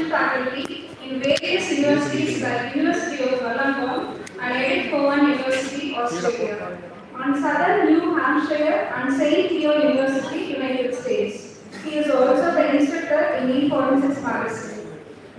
management faculty in various universities like University of Wollongong and Edith Cowan University, Australia, on Southern New Hampshire and St. Leo University, United States. He is also the instructor in e-forensics medicine.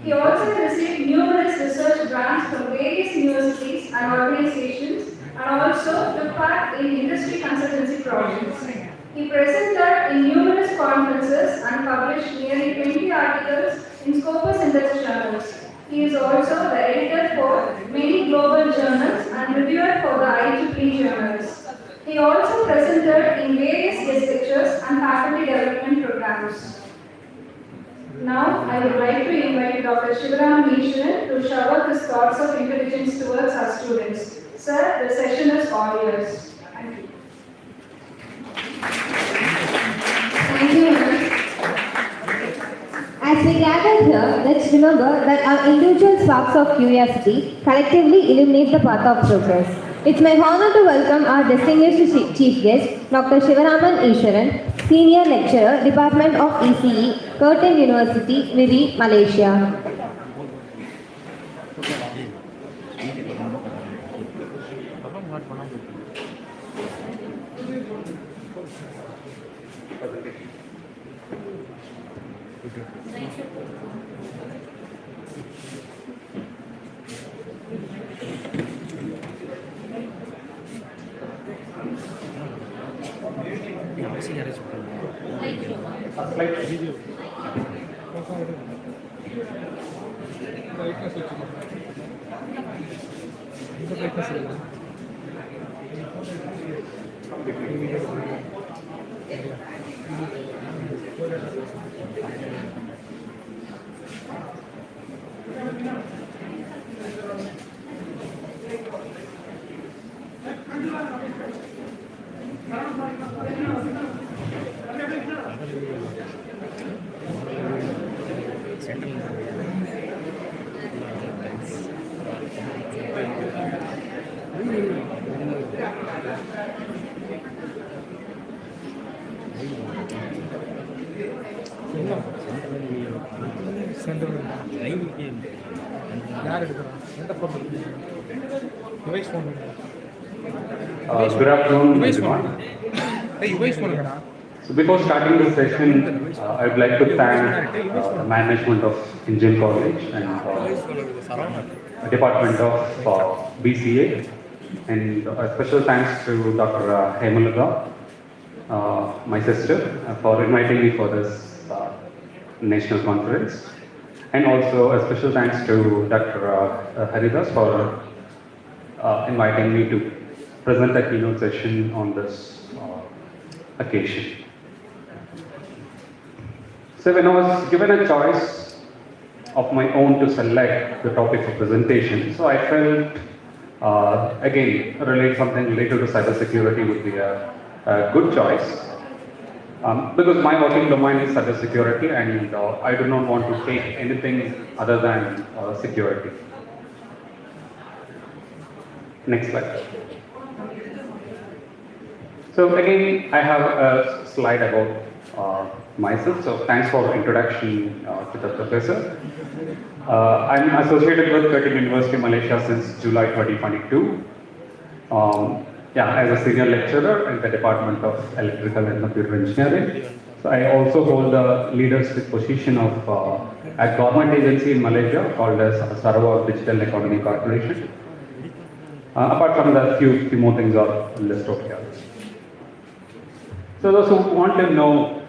He also received numerous research grants from various universities and organizations and also took part in industry consultancy projects. He presented in numerous conferences and published nearly 20 articles in Scopus Index journals. He is also the editor for many global journals and reviewer for the IEEE journals. He also presented in various guest lectures and faculty development programs. Now, I would like to invite Dr. Shivaraman Ishwaran to shower his thoughts of intelligence towards our students. Sir, the session is all yours. Thank you. Thank you, ma'am. As we gather here, let's remember that our individual sparks of curiosity collectively illuminate the path of progress. It's my honor to welcome our distinguished chief guest, Dr. Shivaraman Ishwaran, Senior Lecturer, Department of ECE, Curtin University, Miri, Malaysia. Good afternoon, everyone. So before starting the session, I would like to thank the management of Indian College and Department of BCA, and a special thanks to Dr. Hemalata, my sister, for inviting me for this national conference, and also a special thanks to Dr. Haridas for inviting me to present a keynote session on this occasion. So when I was given a choice of my own to select the topic for presentation, so I felt again something related to cybersecurity would be a good choice. Because my working domain is cybersecurity, and I do not want to take anything other than security. Next slide. So again, I have a slide about myself. So thanks for the introduction to the professor. I'm associated with Curtin University, Malaysia since July 2022. As a senior lecturer in the Department of Electrical and Computer Engineering. So I also hold the leadership position of a government agency in Malaysia called as Sarawak Digital Economy Corporation. Apart from the few more things are listed here. So those who want to know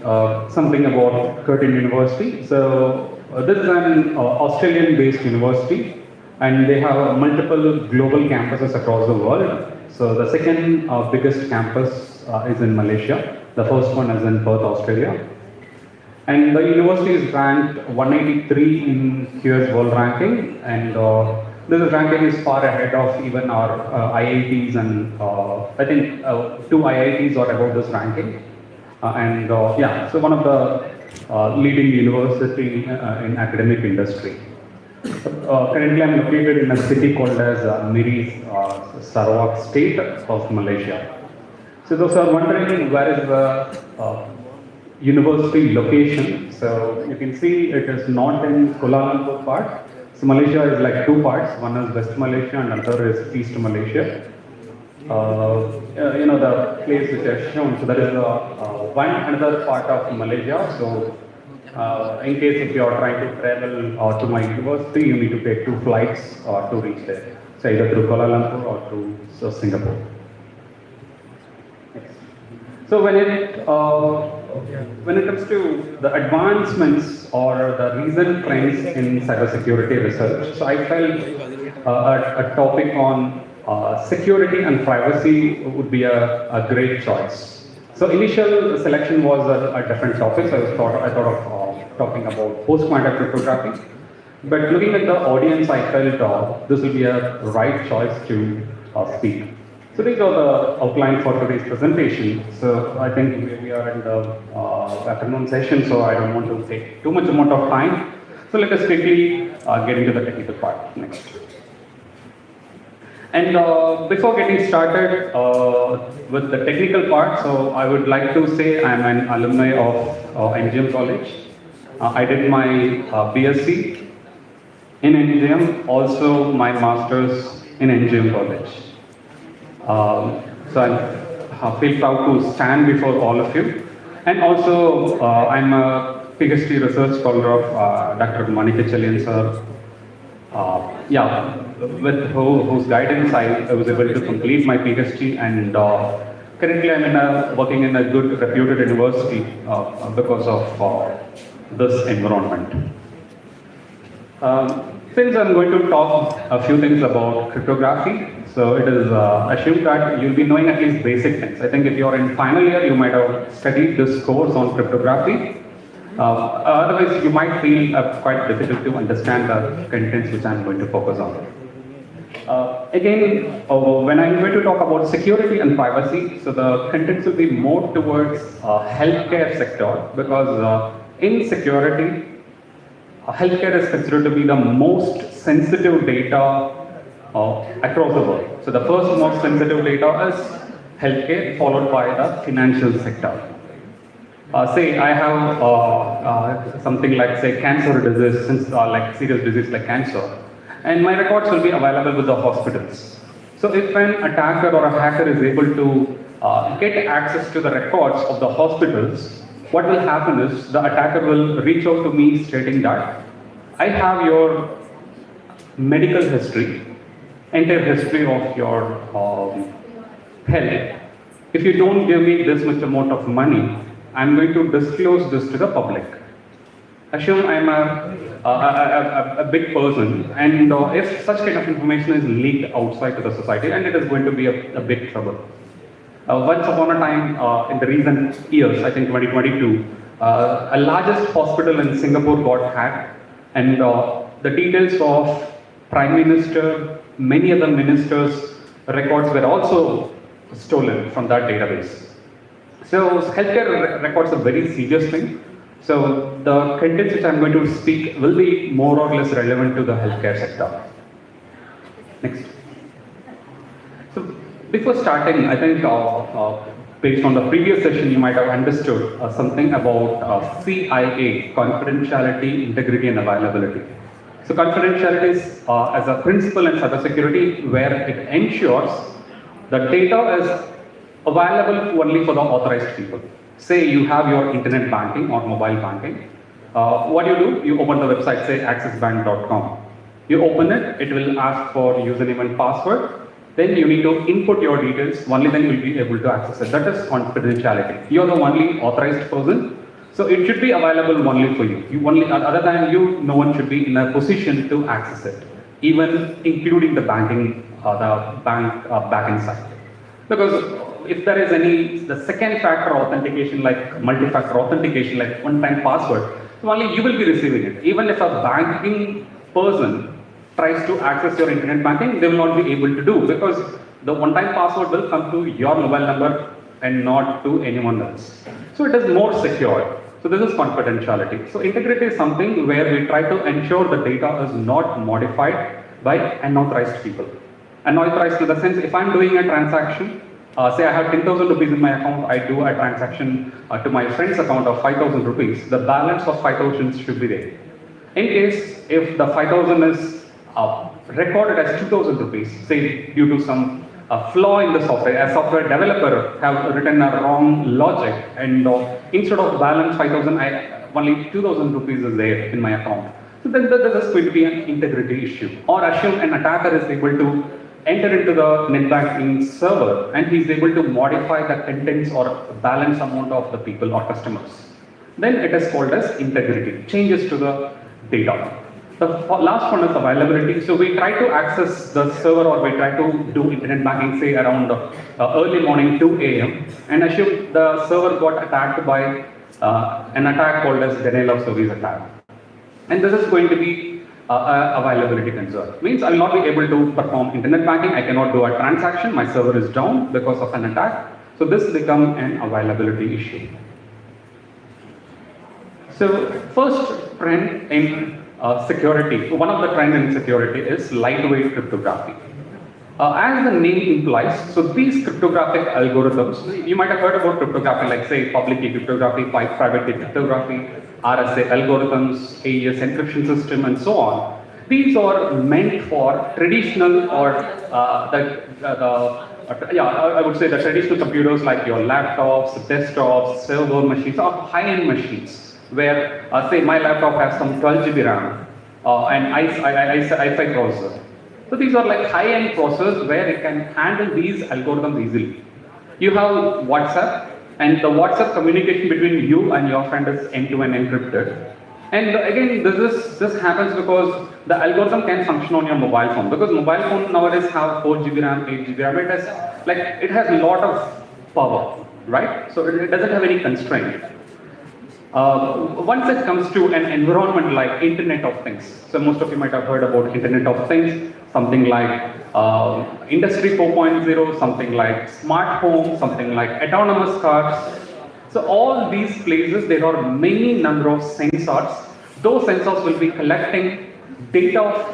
something about Curtin University, so this is an Australian-based university, and they have multiple global campuses across the world. So the second biggest campus is in Malaysia. The first one is in Perth, Australia. And the university is ranked 183 in QS World Ranking, and this ranking is far ahead of even our IITs, and I think 2 IITs are above this ranking. So one of the leading university in academic industry. Currently, I'm located in a city called as Miri, Sarawak state of Malaysia. So those are wondering where is the university location. So you can see it is not in Kuala Lumpur part. So Malaysia is like two parts. One is West Malaysia and another is East Malaysia. The place which I have shown, so that is one another part of Malaysia. So in case if you are trying to travel to my university, you need to take two flights to reach there. So either through Kuala Lumpur or through Singapore. So when it comes to the advancements or the recent trends in cybersecurity research, so I felt a topic on security and privacy would be a great choice. So initial selection was a different topic. So I thought of talking about post-quantum cryptography. But looking at the audience, I felt this will be a right choice to speak. So these are the outline for today's presentation. So I think we are in the afternoon session, so I don't want to take too much amount of time. So let us quickly get into the technical part next. And before getting started with the technical part, so I would like to say I'm an alumni of NGM College. I did my BSc in NGM, also my master's in NGM College. So I feel proud to stand before all of you. And also, I'm a PhD research scholar of Dr. Manikachalian sir. With whose guidance I was able to complete my PhD, and currently I'm working in a good reputed university because of this environment. Since I'm going to talk a few things about cryptography, so it is assumed that you'll be knowing at least basic things. I think if you're in final year, you might have studied this course on cryptography. Otherwise, you might feel quite difficult to understand the contents which I'm going to focus on. When I'm going to talk about security and privacy, so the contents will be more towards healthcare sector, because in security, healthcare is considered to be the most sensitive data across the world. So the first most sensitive data is healthcare, followed by the financial sector. Say I have something like, say, cancer disease, like serious disease like cancer, and my records will be available with the hospitals. So if an attacker or a hacker is able to get access to the records of the hospitals, what will happen is the attacker will reach out to me stating that I have your medical history, entire history of your health. If you don't give me this much amount of money, I'm going to disclose this to the public. Assume I'm a big person, and if such kind of information is leaked outside to the society, and it is going to be a big trouble. Once upon a time, in the recent years, I think 2022, a largest hospital in Singapore got hacked, and the details of Prime Minister, many other ministers' records were also stolen from that database. So healthcare records are a very serious thing. So the contents which I'm going to speak will be more or less relevant to the healthcare sector. Next. So before starting, I think based on the previous session, you might have understood something about CIA, confidentiality, integrity, and availability. So confidentiality is as a principle in cybersecurity where it ensures the data is available only for the authorized people. Say you have your internet banking or mobile banking. What do? You open the website, say accessbank.com. You open it, it will ask for username and password. Then you need to input your details, only then you'll be able to access it. That is confidentiality. You're the only authorized person, so it should be available only for you. Other than you, no one should be in a position to access it, even including the banking, the bank backend side. Because if there is the second factor authentication, like multi-factor authentication, like one-time password, so only you will be receiving it. Even if a banking person tries to access your internet banking, they will not be able to do, because the one-time password will come to your mobile number and not to anyone else. So it is more secure. So this is confidentiality. So integrity is something where we try to ensure the data is not modified by unauthorized people. Unauthorized in the sense, if I'm doing a transaction, Say I have 10,000 rupees in my account, I do a transaction to my friend's account of 5,000 rupees, the balance of 5,000 should be there. In case if the 5,000 is recorded as 2,000 rupees, say due to some flaw in the software, a software developer have written a wrong logic and instead of balance 5,000, only 2,000 rupees is there in my account. So then there is going to be an integrity issue. Or assume an attacker is able to enter into the net banking server and he is able to modify the contents or balance amount of the people or customers. Then it is called as integrity, changes to the data. The last one is availability. So we try to access the server or we try to do internet banking say around early morning 2 a.m. and assume the server got attacked by an attack called as denial of service attack. And this is going to be availability concern. Means I will not be able to perform internet banking, I cannot do a transaction, my server is down because of an attack. So this becomes an availability issue. So first trend in security, one of the trends in security is lightweight cryptography. As the name implies, so these cryptographic algorithms, you might have heard about cryptography like say public key cryptography, private key cryptography, RSA algorithms, AES encryption system and so on. These are meant for traditional or I would say the traditional computers like your laptops, desktops, server machines or high-end machines where say my laptop has some 12 GB RAM and i5 processor. So these are like high-end processors where it can handle these algorithms easily. You have WhatsApp and the WhatsApp communication between you and your friend is end-to-end encrypted. And again, this happens because the algorithm can function on your mobile phone because mobile phone nowadays have 4 GB RAM, 8 GB RAM. It has a lot of power, right? So it doesn't have any constraint. Once it comes to an environment like Internet of Things, so most of you might have heard about Internet of Things, something like Industry 4.0, something like smart home, something like autonomous cars. So all these places, there are many number of sensors. Those sensors will be collecting data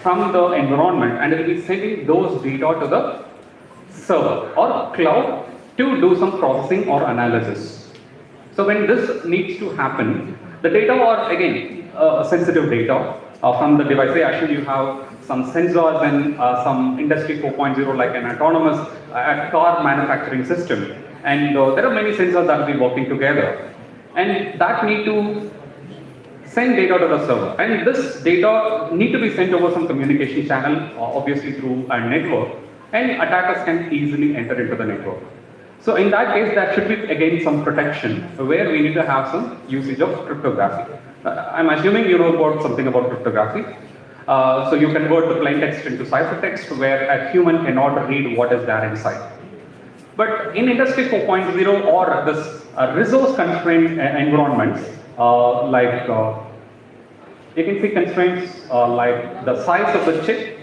from the environment and will be sending those data to the server or cloud to do some processing or analysis. So when this needs to happen, the data are again sensitive data from the device. Say actually you have some sensors and some Industry 4.0 like an autonomous car manufacturing system. And there are many sensors that will be working together. And that need to send data to the server. And this data need to be sent over some communication channel, obviously through a network. And attackers can easily enter into the network. So in that case, there should be again some protection where we need to have some usage of cryptography. I'm assuming you know about something about cryptography. So you convert the plain text into ciphertext where a human cannot read what is there inside. But in Industry 4.0 or this resource constrained environments, you can see constraints like the size of the chip,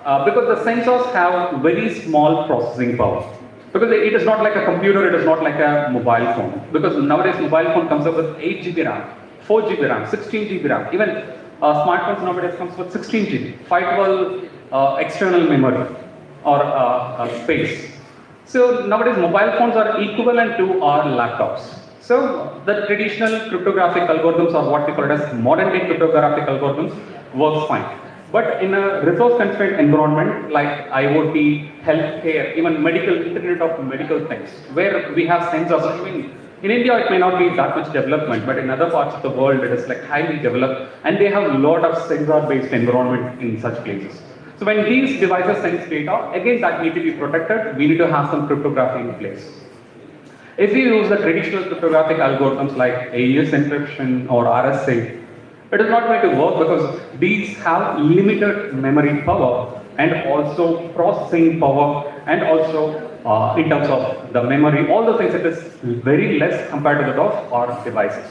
because the sensors have very small processing power. Because it is not like a computer, it is not like a mobile phone. Because nowadays mobile phone comes up with 8 GB RAM, 4 GB RAM, 16 GB RAM. Even smartphones nowadays comes with 16 GB, 512 external memory or space. So nowadays mobile phones are equivalent to our laptops. So the traditional cryptographic algorithms or what we call as modern day cryptographic algorithms works fine. But in a resource constrained environment like IoT, healthcare, even medical, Internet of medical things, where we have sensors. I mean, in India it may not be that much development, but in other parts of the world it is like highly developed and they have a lot of sensor based environment in such places. So when these devices send data, again that need to be protected, we need to have some cryptography in place. If you use the traditional cryptographic algorithms like AES encryption or RSA, it is not going to work because these have limited memory power and also processing power and also in terms of the memory, all the things it is very less compared to that of our devices.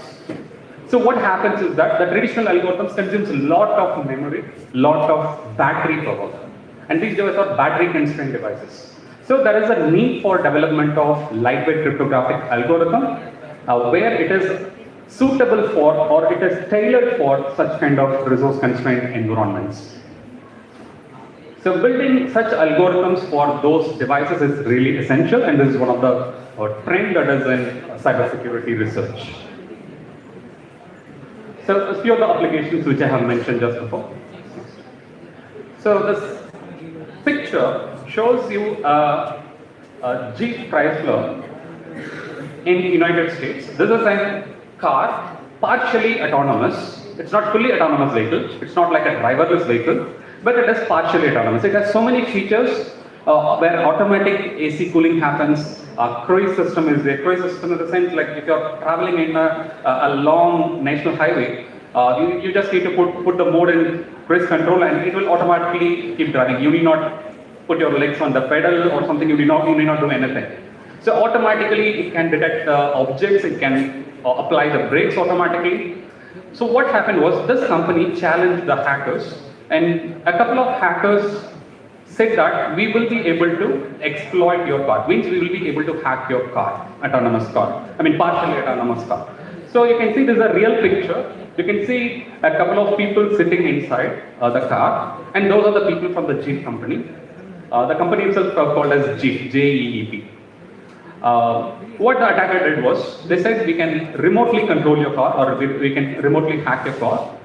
So what happens is that the traditional algorithms consumes a lot of memory, lot of battery power, and these devices are battery constrained devices. So there is a need for development of lightweight cryptographic algorithm where it is suitable for or it is tailored for such kind of resource constrained environments. So building such algorithms for those devices is really essential, and this is one of the trend that is in cybersecurity research. So a few of the applications which I have mentioned just before. So this picture shows you a Jeep Chrysler in United States. This is a car partially autonomous. It's not fully autonomous vehicle. It's not like a driverless vehicle, but it is partially autonomous. It has so many features where automatic AC cooling happens. Cruise system is there. Cruise system in the sense like if you're traveling in a long national highway, you just need to put the mode in cruise control and it will automatically keep driving. You need not put your legs on the pedal or something. You need not do anything. So automatically it can detect objects. It can apply the brakes automatically. So what happened was this company challenged the hackers, and a couple of hackers said that we will be able to exploit your car. Means we will be able to hack your car, autonomous car. I mean partially autonomous car. So you can see this is a real picture. You can see a couple of people sitting inside the car, and those are the people from the Jeep company. The company itself is called as Jeep, Jeep. What the attacker did was, they said we can remotely control your car or we can remotely hack your car.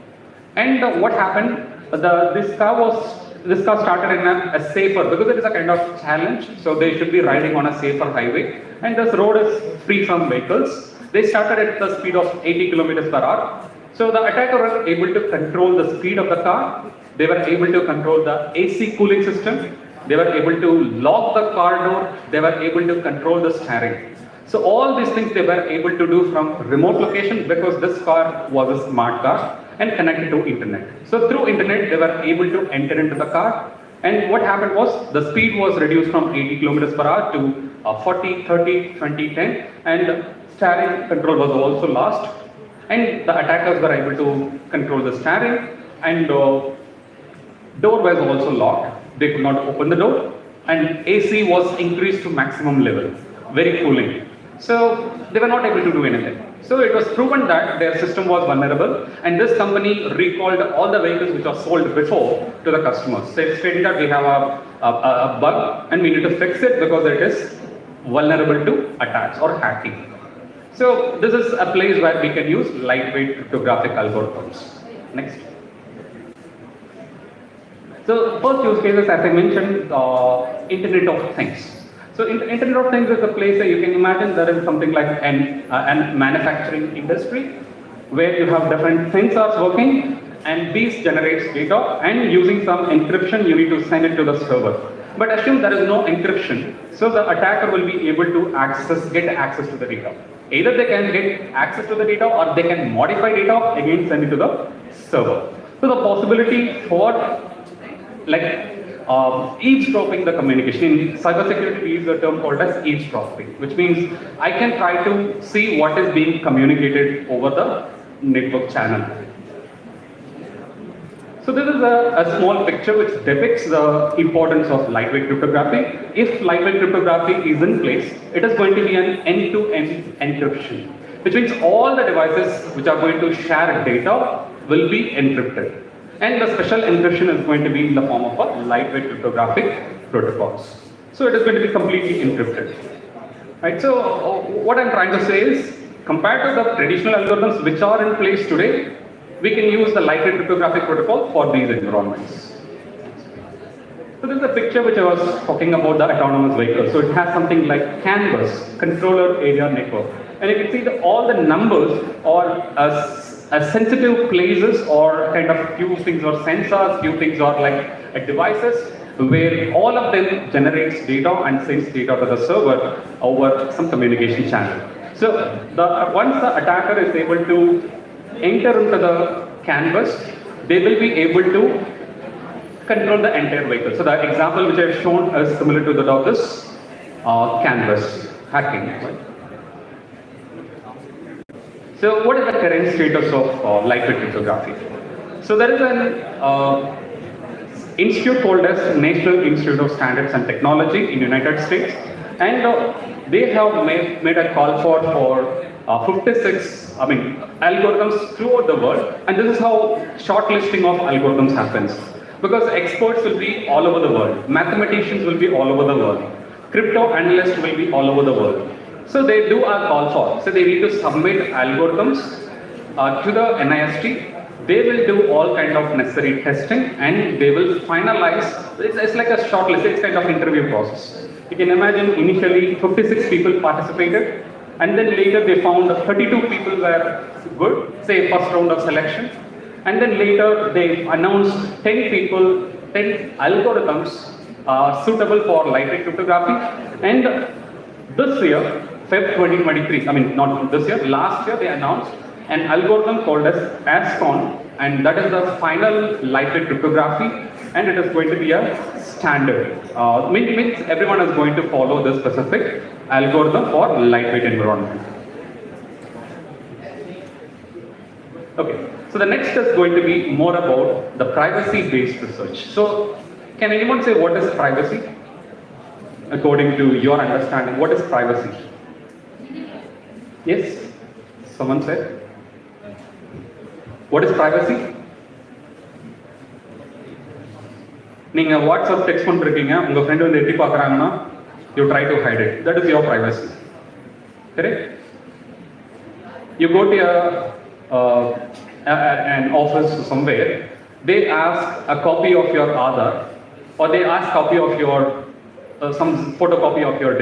And what happened, this car started in a safer, because it is a kind of challenge, so they should be riding on a safer highway. And this road is free from vehicles. They started at the speed of 80 kilometers per hour. So the attacker was able to control the speed of the car. They were able to control the AC cooling system. They were able to lock the car door. They were able to control the steering. So all these things they were able to do from remote location, because this car was a smart car and connected to internet. So through internet they were able to enter into the car. And what happened was the speed was reduced from 80 kilometers per hour to 40, 30, 20, 10, and steering control was also lost. And the attackers were able to control the steering, and door was also locked. They could not open the door, and AC was increased to maximum level, very cooling. So they were not able to do anything. So it was proven that their system was vulnerable, and this company recalled all the vehicles which were sold before to the customers, stating that we have a bug and we need to fix it because it is vulnerable to attacks or hacking. So this is a place where we can use lightweight cryptographic algorithms. Next. So first use cases, as I mentioned, Internet of Things. So Internet of Things is a place where you can imagine there is something like an manufacturing industry where you have different sensors working, and these generates data, and using some encryption you need to send it to the server. But assume there is no encryption, so the attacker will be able to get access to the data. Either they can get access to the data or they can modify data, again send it to the server. So the possibility for eavesdropping the communication. In cybersecurity, we use the term called as eavesdropping, which means I can try to see what is being communicated over the network channel. So this is a small picture which depicts the importance of lightweight cryptography. If lightweight cryptography is in place, it is going to be an end-to-end encryption, which means all the devices which are going to share data will be encrypted. And the special encryption is going to be in the form of a lightweight cryptographic protocols. So it is going to be completely encrypted. Right? So what I'm trying to say is, compared to the traditional algorithms which are in place today, we can use the lightweight cryptographic protocol for these environments. So this is a picture which I was talking about the autonomous vehicle. So it has something like Canvas, Controller Area Network. And you can see that all the numbers are sensitive places, or kind of few things are sensors, few things are like devices, where all of them generates data and sends data to the server over some communication channel. So once the attacker is able to enter into the canvas, they will be able to control the entire vehicle. So the example which I have shown is similar to that of this canvas hacking. Right? So what is the current status of lightweight cryptography? So there is an institute called as National Institute of Standards and Technology in United States, and they have made a call for 56 algorithms throughout the world, and this is how shortlisting of algorithms happens. because experts will be all over the world, mathematicians will be all over the world, crypto analysts will be all over the world. So they do a call for, so they need to submit algorithms to the NIST. They will do all kind of necessary testing and they will finalize. It's like a shortlist, it's kind of interview process. You can imagine initially 56 people participated and then later they found 32 people were good, say first round of selection. And then later they announced 10 people, 10 algorithms suitable for lightweight cryptography. And this year, Feb 2023, I mean not this year, last year they announced an algorithm called as ASCON, and that is the final lightweight cryptography, and it is going to be a standard. Means everyone is going to follow this specific algorithm for lightweight environment. Okay, so the next is going to be more about the privacy-based research. So, can anyone say what is privacy? According to your understanding, what is privacy? Yes? Someone said? What is privacy? நீங்க WhatsApp text பண்ணிருக்கீங்க, உங்க friend வந்து எட்டி பார்க்கறாங்கன்னா you try to hide it. That is your privacy. Correct? You go to an office somewhere, they ask a copy of your Aadhaar, or they ask copy of your some photocopy of your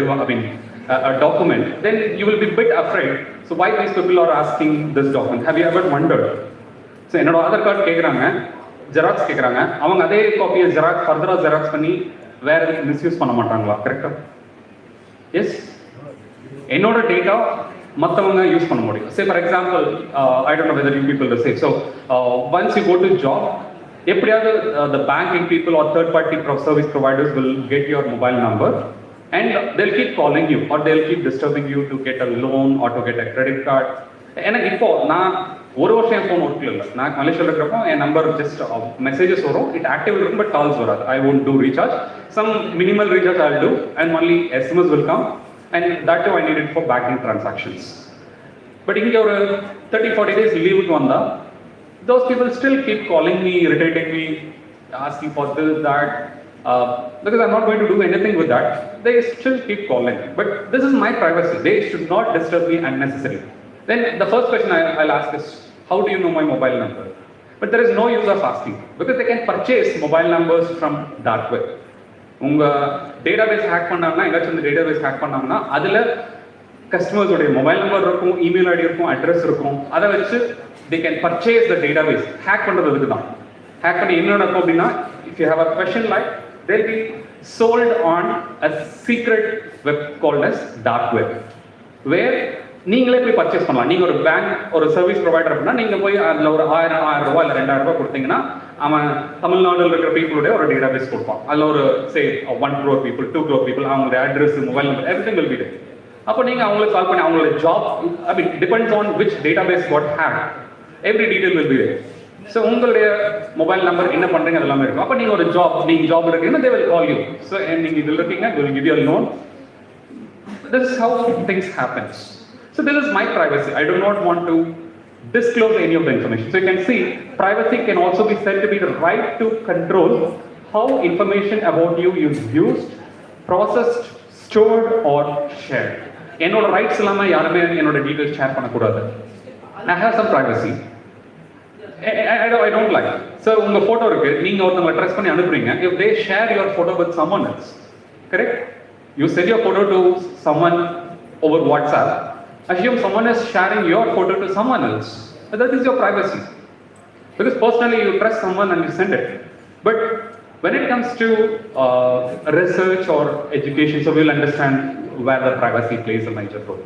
a document. Then you will be a bit afraid. So why these people are asking this document? Have you ever wondered? So என்னோட Aadhaar card கேட்குறாங்க, xerox கேட்குறாங்க, அவங்க அதே காப்பியை ஃபர்தராக xerox பண்ணி வேற எதுக்கு மிஸ்யூஸ் பண்ண மாட்டாங்களா? கரெக்டாக? எஸ், என்னோட டேட்டா மற்றவங்க யூஸ் பண்ண முடியும். Say for example, I don't know whether you people will say, so once you go to job, எப்படியாவது the banking people or third party service providers will get your mobile number and they'll keep calling you or they'll keep disturbing you to get a loan or to get a credit card. எனக்கு இப்போ நான் ஒரு வருஷம் என் phone ஒர்க்கில் இல்லை, நான் மலேசியாவில் இருக்கிறப்போ என் நம்பர் ஜஸ்ட் மெசேஜஸ் வரும், இட் ஆக்டிவ் இருக்கும், பட் கால்ஸ் வராது. I won't do recharge, some minimal recharge I will do and only SMS will come and that too I need it for banking transactions. But இங்கே ஒரு 30-40 days லீவுக்கு வந்தால் those people still keep calling me, irritating me, asking for this, that, because I'm not going to do anything with that. They still keep calling. But this is my privacy. They should not disturb me unnecessarily. Then the first question I'll ask is, how do you know my mobile number? But there is no use of asking, because they can purchase mobile numbers from dark web. உங்க database hack பண்ணாங்கன்னா, எங்காச்சும் இந்த database hack பண்ணாங்கன்னா அதில் கஸ்டமர்ஸோடைய mobile number இருக்கும், email ID இருக்கும், address இருக்கும். அதை வச்சு they can purchase the database. Hack பண்ணுறதுக்கு தான். ஹேக் பண்ணி என்ன நடக்கும் அப்படின்னா, if you have a question like, they'll be sold on a secret web called as dark web, where நீங்களே போய் பர்ச்சேஸ் பண்ணலாம். நீங்கள் ஒரு பேங்க், ஒரு சர்வீஸ் ப்ரொவைடர் அப்படின்னா நீங்கள் போய் அதில் ஒரு 1000 ரூபாய் இல்லை 2000 ரூபாய் கொடுத்தீங்கன்னா அவன் தமிழ்நாட்டில் இருக்கிற பீப்புளுடைய ஒரு டேட்டாபேஸ் கொடுப்பான். அதில் ஒரு say 1 crore people, 2 crore people, அவங்களுடைய address, mobile number, everything will be there. அப்போ நீங்கள் அவங்களுக்கு கால் பண்ணி அவங்களோட job, I mean depends on which database got hack, every detail will be there. So உங்களுடைய மொபைல் நம்பர் என்ன பண்ணுறீங்க அதெல்லாமே இருக்கும். அப்போ நீங்கள் ஒரு ஜாப் இருக்கீங்கன்னா they will call you. So நீங்கள் இதில் இருக்கீங்க, they will give you a loan. This is how things happens. So this is my privacy. I do not want to disclose any of the information. So you can see, privacy can also be said to be the right to control how information about you is used, processed, stored or shared. என்னோட rights இல்லாம யாருமே என்னோட details share பண்ணக்கூடாது. I have some privacy. I don't like. So உங்க photo இருக்கு, நீங்க ஒருத்தவங்க dress பண்ணி அனுப்புறீங்க. If they share your photo with someone else, correct? You send your photo to someone over WhatsApp. Assume someone is sharing your photo to someone else. That is your privacy. Because personally you trust someone and you send it. But when it comes to research or education, so we'll understand where the privacy plays a major role.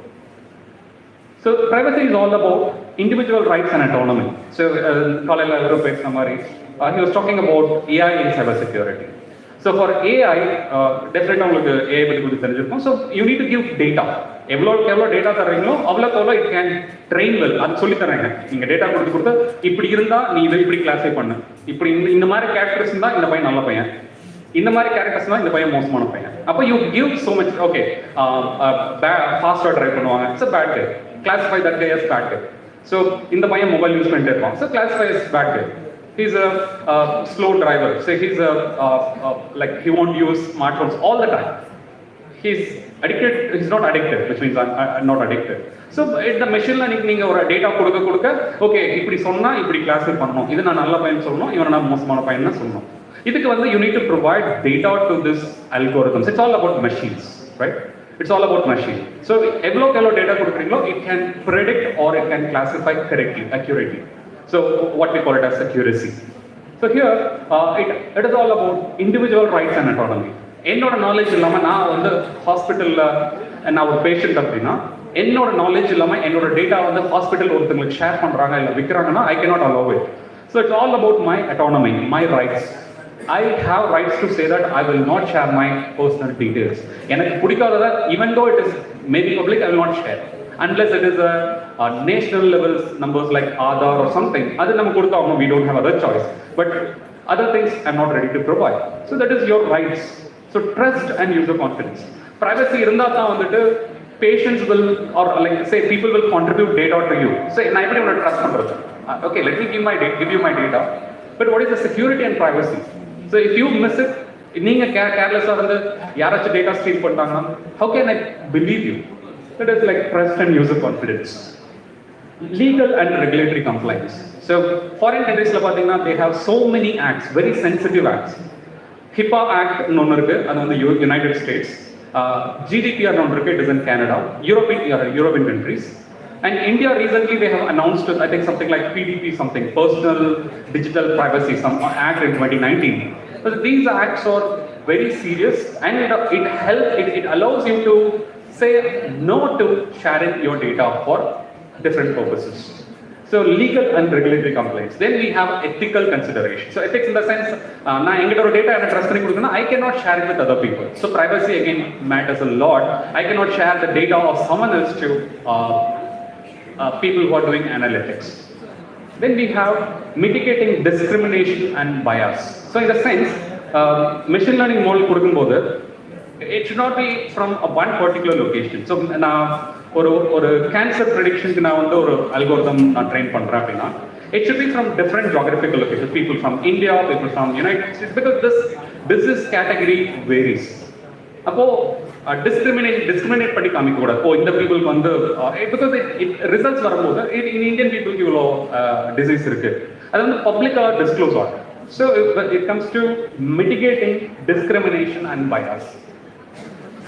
So privacy is all about individual rights and autonomy. So he was talking about AI in cybersecurity. So for AI, definitely AI பத்தி தெரிஞ்சிருக்கும். So you need to give data. எவ்வளோ data தர்றீங்களோ அவ்வளோ it can train well. அது சொல்லி தராங்க. நீங்கள் data கொடுத்து இப்படி இருந்தால் நீ இதை இப்படி கிளாஸிஃபை பண்ணு, இப்படி இந்த மாதிரி கேரக்டர்ஸ் இருந்தால் இந்த பையன் நல்ல பையன், இந்த மாதிரி கேரக்டர்ஸ் தான் இந்த பையன் மோசமான பையன். அப்போ you give so much. Okay, ஃபாஸ்ட்டாக ட்ரைவ் பண்ணுவாங்க, it's bad guy, classify that guy as bad guy. So இந்த பையன் மொபைல் யூஸ் பண்ணிட்டே இருப்பான், so classify as bad guy. He's a slow driver. Say he's like he won't use smartphones all the time. He's addicted. He's not addicted, which means I'm not addicted. So the machine learning நீங்க ஒரு data கொடுக்க okay இப்படி சொன்னா இப்படி classify பண்ணணும். இது நான் நல்ல பையன் சொல்லணும், இவன் நான் மோசமான பையன் சொல்லணும். இதுக்கு வந்து you need to provide data to this algorithms. It's all about machines, right? It's all about machine. So எவ்வளோ data கொடுக்குறீங்களோ it can predict or it can classify correctly, accurately. So what we call it as accuracy. So here it is all about individual rights and autonomy. என்னோட knowledge இல்லாமல் நான் வந்து ஹாஸ்பிட்டலில் நான் ஒரு patient அப்படின்னா என்னோட நாலேஜ் இல்லாமல் என்னோட டேட்டா வந்து ஹாஸ்பிட்டல் ஒருத்தங்களுக்கு ஷேர் பண்ணுறாங்க இல்லை விற்கிறாங்கன்னா I cannot allow it. So it's all about my autonomy, my rights. I have rights to say that I will not share my personal details. எனக்கு பிடிக்காததா even though it is maybe public, I will not share unless it is a national level numbers like Aadhaar or something. அது நம்ம கொடுத்தாலும் we don't have other choice. But other things I'm not ready to provide. So that is your rights. So trust and user confidence. Privacy இருந்தா தான் வந்துட்டு patients will or like say people will contribute data to you. So நான் எப்படி உங்களை trust பண்றது? Okay, let me give you my data. But what is the security and privacy? So if you miss it, நீங்க கேர்லெஸ்ஸா வந்து யாராச்சும் data steel பண்ணிட்டாங்கன்னா how can I believe you? That is like trust and user confidence. Legal and regulatory compliance. So foreign countries la pathina they have so many acts, very sensitive acts. HIPAA Act ஒன்று இருக்கு, அது வந்து United states. GDPR ஒன்று இருக்கு, it is in Canada. European countries. And India recently they have announced, I think something like PDP something, Personal Digital Privacy some Act in 2019. So these acts are very serious and it allows you to say no to sharing your data for different purposes. So legal and regulatory compliance. Then we have ethical consideration. So ethics in the sense, நான் எங்கிட்ட ஒரு data எனக்கு trust பண்ணி கொடுக்கணும்னா I cannot share it with other people. So privacy again matters a lot. I cannot share the data of someone else to people who are doing analytics. Then we have mitigating discrimination and bias. So in the sense, machine learning model கொடுக்கும்போது it should not be from one particular location. So நான் ஒரு cancer ப்ரெடிக்ஷனுக்கு நான் வந்து ஒரு algorithm நான் train பண்ணுறேன் அப்படின்னா it should be from different geographical locations, people from India, people from United States, because this business category varies. அப்போ discriminate பண்ணி காமிக்க கூடாது. ஓ இந்த பீப்புளுக்கு வந்து பிகாஸ் இட் ரிசல்ட்ஸ் வரும்போது இந்தியன் பீப்புளுக்கு இவ்வளோ டிசீஸ் இருக்கு, அது வந்து பப்ளிக்காக டிஸ்க்ளோஸ் ஆகும். So it comes to mitigating discrimination and bias.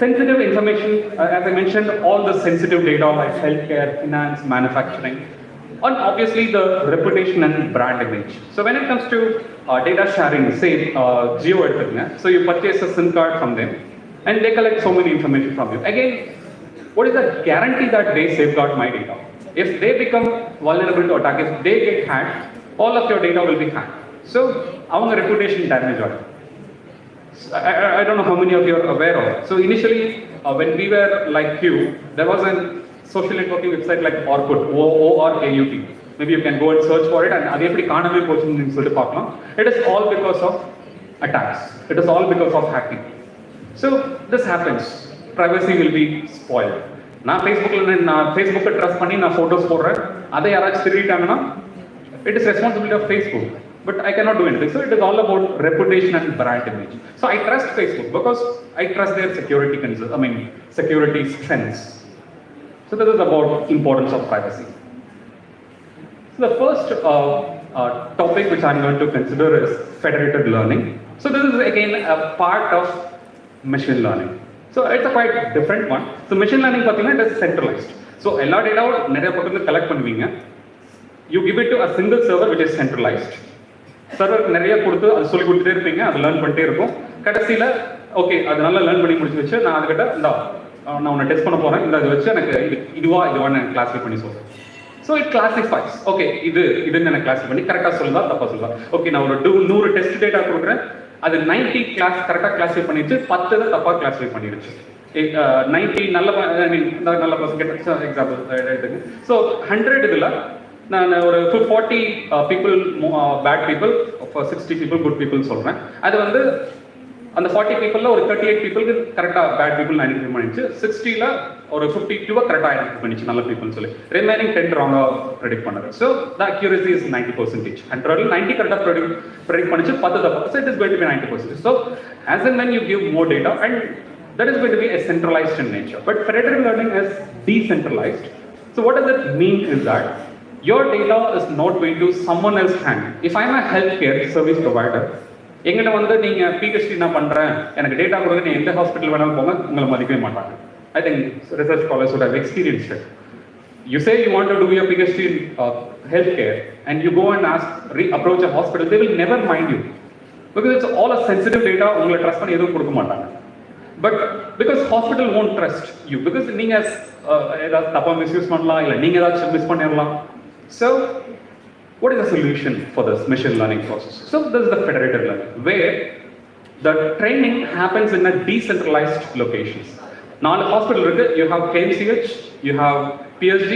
Sensitive information, as I mentioned, all the sensitive data like healthcare, finance, manufacturing, and obviously the reputation and brand image. So when it comes to data sharing, say Jio எடுத்துக்கங்க, so you purchase a SIM card from them and they collect so many information from you. Again, what is the guarantee that they safeguard my data? If they become vulnerable to attack, if they get hacked, all of your data will be hacked. So our reputation damage ஆகும். I don't know how many of you are aware of. So initially, when we were like you, there was a social networking website like Orkut, ORKUT. Maybe you can go and search for it, and adhe eppadi kaaname pochunu solli paakalam. It is all because of attacks. It is all because of hacking. So this happens. Privacy will be spoiled. நான் ஃபேஸ்புக்கை trust பண்ணி நான் photos போடுறேன், அதை யாராச்சும் திருடிட்டாங்கன்னா it is responsibility of Facebook. But I cannot do anything. So it is all about reputation and brand image. So I trust Facebook because I trust their security strengths. So this is about importance of privacy. So the first topic which I'm going to consider is federated learning. So this is again a part of machine learning. So it's a quite different one. So machine learning it is centralized. So எல்லா டேட்டாவும் நிறைய பக்கத்துல collect பண்ணுவீங்க. You give it to a single server which is centralized. சர்வருக்கு நிறைய கொடுத்து அது சொல்லி கொடுத்துட்டே இருப்பீங்க, அது லேர்ன் பண்ணிட்டே இருக்கும். கடைசியில் ஓகே அது நல்லா லேர்ன் பண்ணி முடிச்சு வச்சு நான் அதுக்கிட்ட நான் உன்னை டெஸ்ட் பண்ண போகிறேன், இந்த அதை வச்சு எனக்கு இதுவான்னு எனக்கு கிளாஸிஃபை பண்ணி சொல்கிறேன். So it classifies. ஓகே இதுன்னு எனக்கு கிளாஸிஃபை பண்ணி கரெக்டாக சொல்லுதா தப்பாக சொல்லுதா. ஓகே நான் ஒரு 100 டெஸ்ட் டேட்டா கொடுக்குறேன், அது 90 கரெக்டாக கிளாஸிஃபை பண்ணிடுச்சு, 10 தப்பாக கிளாஸிஃபை பண்ணிடுச்சு. 90 நல்ல பர்சன் கெட்ட எக்ஸாம்பிள் எடுத்துங்க. ஸோ 100 இதில் நான் ஒரு 40 people bad people, 60 people good people சொல்கிறேன். அது வந்து அந்த 40 peopleல ஒரு 38 peopleக்கு கரெக்டாக பேட் பீப்புள் 95 பண்ணிடுச்சு, 60ல ஒரு 52 கரெக்டாக ஐடென்டிஃபை பண்ணிச்சு நல்ல பீப்புள்னு சொல்லி, ரிமைனிங் 10 ராங்காக ப்ரெடிக்ட் பண்ணுறது. So the accuracy is 90%. 100ல் 90 கரெக்டாக ப்ரெடிக்ட் பண்ணிச்சு, 10 தப்பு. So it is going to be 90%. ஸோ as and when you give more data, and that is going to be a centralized in nature. But predictive learning is decentralized. So what does it mean is that your data is not going to someone else's hand. If I'm a healthcare service provider, எங்கிட்ட வந்து நீங்கள் PhD நான் பண்ணுறேன், எனக்கு data கொடுங்க, நீ எந்த hospital வேணாலும் போங்க, உங்களை மதிக்கவே மாட்டாங்க. I think research scholars would have experienced it. You say you want to do your PhD in healthcare, and you go and approach a hospital, they will never mind you. Because it's all a sensitive data, உங்களை trust பண்ணி எதுவும் கொடுக்க மாட்டாங்க. But because hospital won't trust you, because நீங்கள் ஏதாவது தப்பாக misuse பண்ணலாம், இல்லை நீங்கள் ஏதாச்சும் மிஸ் பண்ணிடலாம். So what is the solution for this machine learning process? So this is the federated learning, where the training happens in a decentralized locations. Now in the hospital, you have KMCH, you have PhD,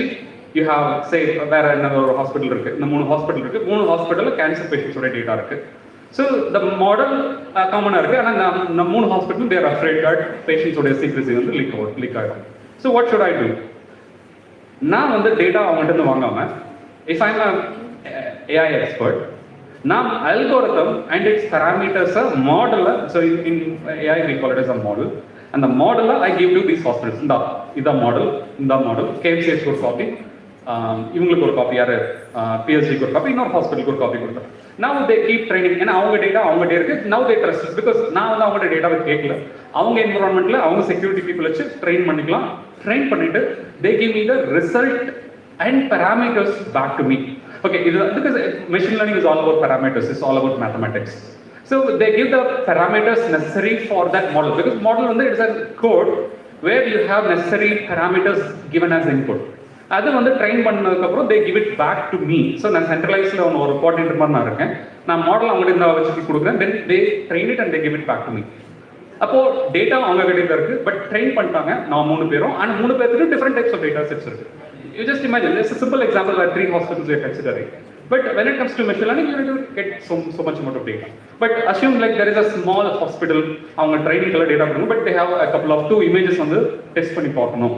you have say வேற another hospital இருக்கு, இந்த 3 hospital இருக்கு, 3 ஹாஸ்பிடல்ல cancer பேஷண்ட்ஸோட data இருக்கு. So the model காமனா இருக்கு, ஆனா நம்ம 3 hospital they are afraid that patientsோட secrecy வந்து லீக் ஆகும். So what should I do? நான் வந்து டேட்டா அவங்ககிட்ட இருந்து வாங்காம, if I'm a AI expert, now algorithm and its parameters are model. So in AI we call it as a model, and the model I give to these hospitals. இந்த model KMCH ஒரு copy, இவங்களுக்கு ஒரு copy, யாரு PhDக்கு ஒரு copy, இன்னொரு ஹாஸ்பிட்டலுக்கு ஒரு copy கொடுத்தேன். Now they keep training, ஏன்னா அவங்க டேட்டா அவங்ககிட்ட இருக்கு. Now they trust us because நான் வந்து அவங்களோட டேட்டாவை கேட்கல, அவங்க என்விரான்மெண்ட்ல அவங்க செக்யூரிட்டி பீப்புள் வச்சு ட்ரெயின் பண்ணிக்கலாம். ட்ரெயின் பண்ணிட்டு they give me the result and parameters back to me. Okay, because machine learning is all about parameters, it's all about mathematics. So they give the parameters necessary for that model, because model is a code where you have necessary parameters given as input. அது வந்து train பண்ணதுக்கு அப்புறம் they give it back to me. So நான் சென்ட்ரலைஸ்ல ஒரு coordinator மாதிரி நான் இருக்கேன், நான் மாடல் அவங்க இந்த வச்சு கொடுக்குறேன், then they train it and they give it back to me. அப்போ டேட்டா அவங்க கிட்ட இருக்கு, பட் ட்ரெயின் பண்ணிட்டாங்க நான் 3 பேரும், ஆனா 3 பேருக்கு different types of data sets இருக்கு. You just imagine, it's a simple example where 3 hospitals we are considering. But when it comes to machine learning, you need to get so much amount of data. But assume like there is a small hospital, அவங்க ட்ரைனிங்ல data கொடுக்கும், but they have a couple of 2 images வந்து test பண்ணி பார்க்கணும்.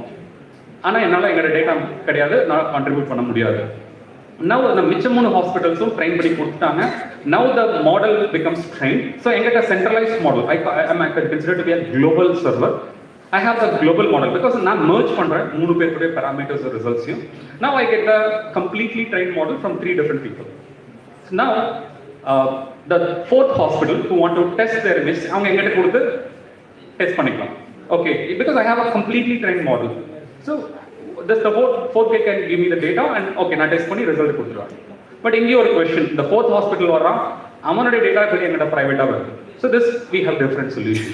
ஆனா என்னால எங்களோட data கிடையாது, நான் கான்ட்ரிபியூட் பண்ண முடியாது. Now the மிச்ச 3 ஹாஸ்பிட்டல்ஸும் ட்ரெயின் பண்ணி கொடுத்துட்டாங்க. Now the model becomes trained. So எங்கிட்ட centralized model, I am considered to be a global server. I have the global model because நான் merge பண்றேன் 3 பேருடைய parameters and results. Now I get the completely trained model from 3 different people. So now the 4th hospital who want to test their image, அவங்க எங்கிட்ட கொடுத்து test பண்ணிக்கலாம். Okay, because I have a completely trained model. So the 4th guy can give me the data and okay, நான் test பண்ணி result கொடுத்துருவாங்க. But இங்கே ஒரு question, the 4th hospital வரான், அவனுடைய டேட்டா எப்படி எங்கிட்ட பிரைவேட்டா வருது. So this we have different solution.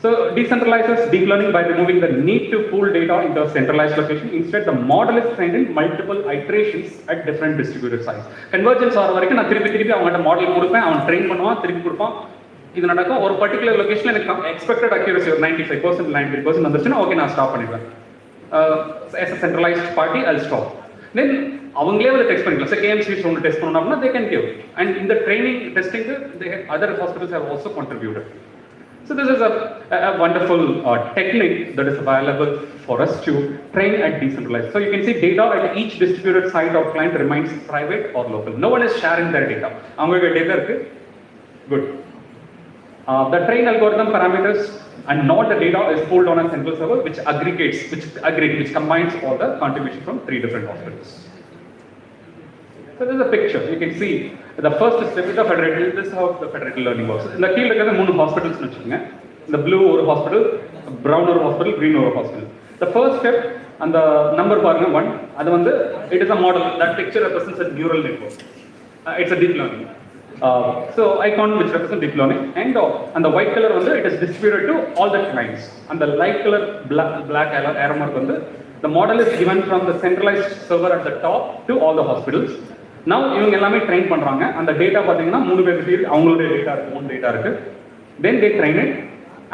So decentralizes deep learning by removing the need to pool data into a centralized location. Instead, the model is trained in multiple iterations at different distributed size. Convergence ஆகிற வரைக்கும் நான் திருப்பி அவங்கள்ட்ட model கொடுப்பேன், அவன் train பண்ணுவான், திருப்பி கொடுப்பான். இது நடக்கும் ஒரு பர்டிகுலர் லொகேஷனில் எனக்கு எக்ஸ்பெக்டட் அக்யூரசி ஒரு 95% 93% வந்துச்சுன்னா ஓகே நான் ஸ்டாப் பண்ணிடுவேன். as a centralized party I'll stop. Then அவங்களே வந்து டெஸ்ட் பண்ணிக்கலாம். So KMCH ஒன்று டெஸ்ட் பண்ணணும் அப்படின்னா they can give. And in the training testing, other hospitals have also contributed. So this is a wonderful technique that is available for us to train at decentralized. So you can see data at each distributed site or client remains private or local. No one is sharing their data. அவங்களுக்கு data இருக்கு. Good. The train algorithm parameters and not the data is pulled on a central server which aggregates, which combines all the contribution from 3 different hospitals. So this is a picture. You can see the first step is the federated. This is how the federated learning works. In the key look at the 3 hospitals வெச்சுங்க. The blue or hospital, brown or hospital, green or hospital. The first step and the number பாருங்க 1. அது வந்து it is a model. That picture represents a neural network. It's a deep learning. So icon which represents deep learning, and the white color வந்து it is distributed to all the clients, and the light color black arrow mark வந்து the model is given from the centralized server at the top to all the hospitals. Now இவங்க எல்லாமே train பண்றாங்க. அந்த data பாத்தீங்கன்னா 3 பேருக்கு அவங்களுடைய data இருக்கு, own data இருக்கு. Then they train it,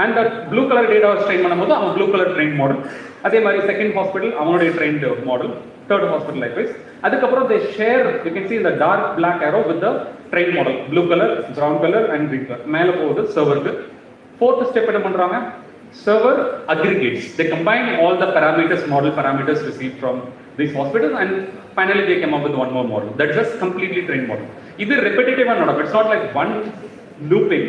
and the blue color data was train பண்ணும்போது அவங்க blue color trained model. அதே மாதிரி செகண்ட் ஹாஸ்பிட்டல் அவங்களுடைய trained model, third hospital likewise. அதுக்கப்புறம் they share, you can see in the dark black arrow with the trained model, blue color, brown color and green color. மேல போகுது சர்வருக்கு. fourth step என்ன பண்றாங்க, server aggregates. They combine all the parameters, model parameters received from these hospitals, and finally they came up with one more model. That's just completely trained model. Either repetitive or not. It's not like one looping.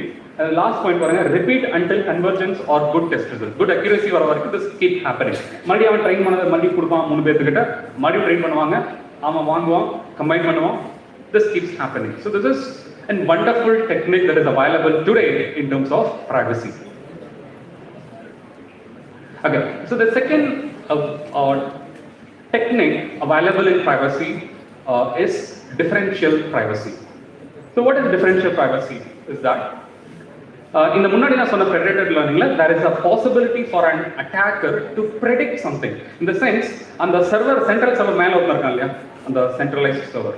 Last point, repeat until convergence or good test result. Good accuracy வர வரைக்கும் this keep happening. மறுபடியும் அவன் train பண்ணதை மறுபடியும் கொடுப்பான் 3 பேர்த்துக்கிட்ட, மறுபடியும் train பண்ணுவாங்க, அவன் வாங்குவான், கம்பைன் பண்ணுவான். This keeps happening. So this is a wonderful technique that is available today in terms of privacy. Okay, so the second technique available in privacy is differential privacy. So what is differential privacy? Is that in the முன்னாடி நான் சொன்ன predicted learningல there is a possibility for an attacker to predict something. In the sense, அந்த server central server மேல இருக்கான் இல்லையா, அந்த centralized server,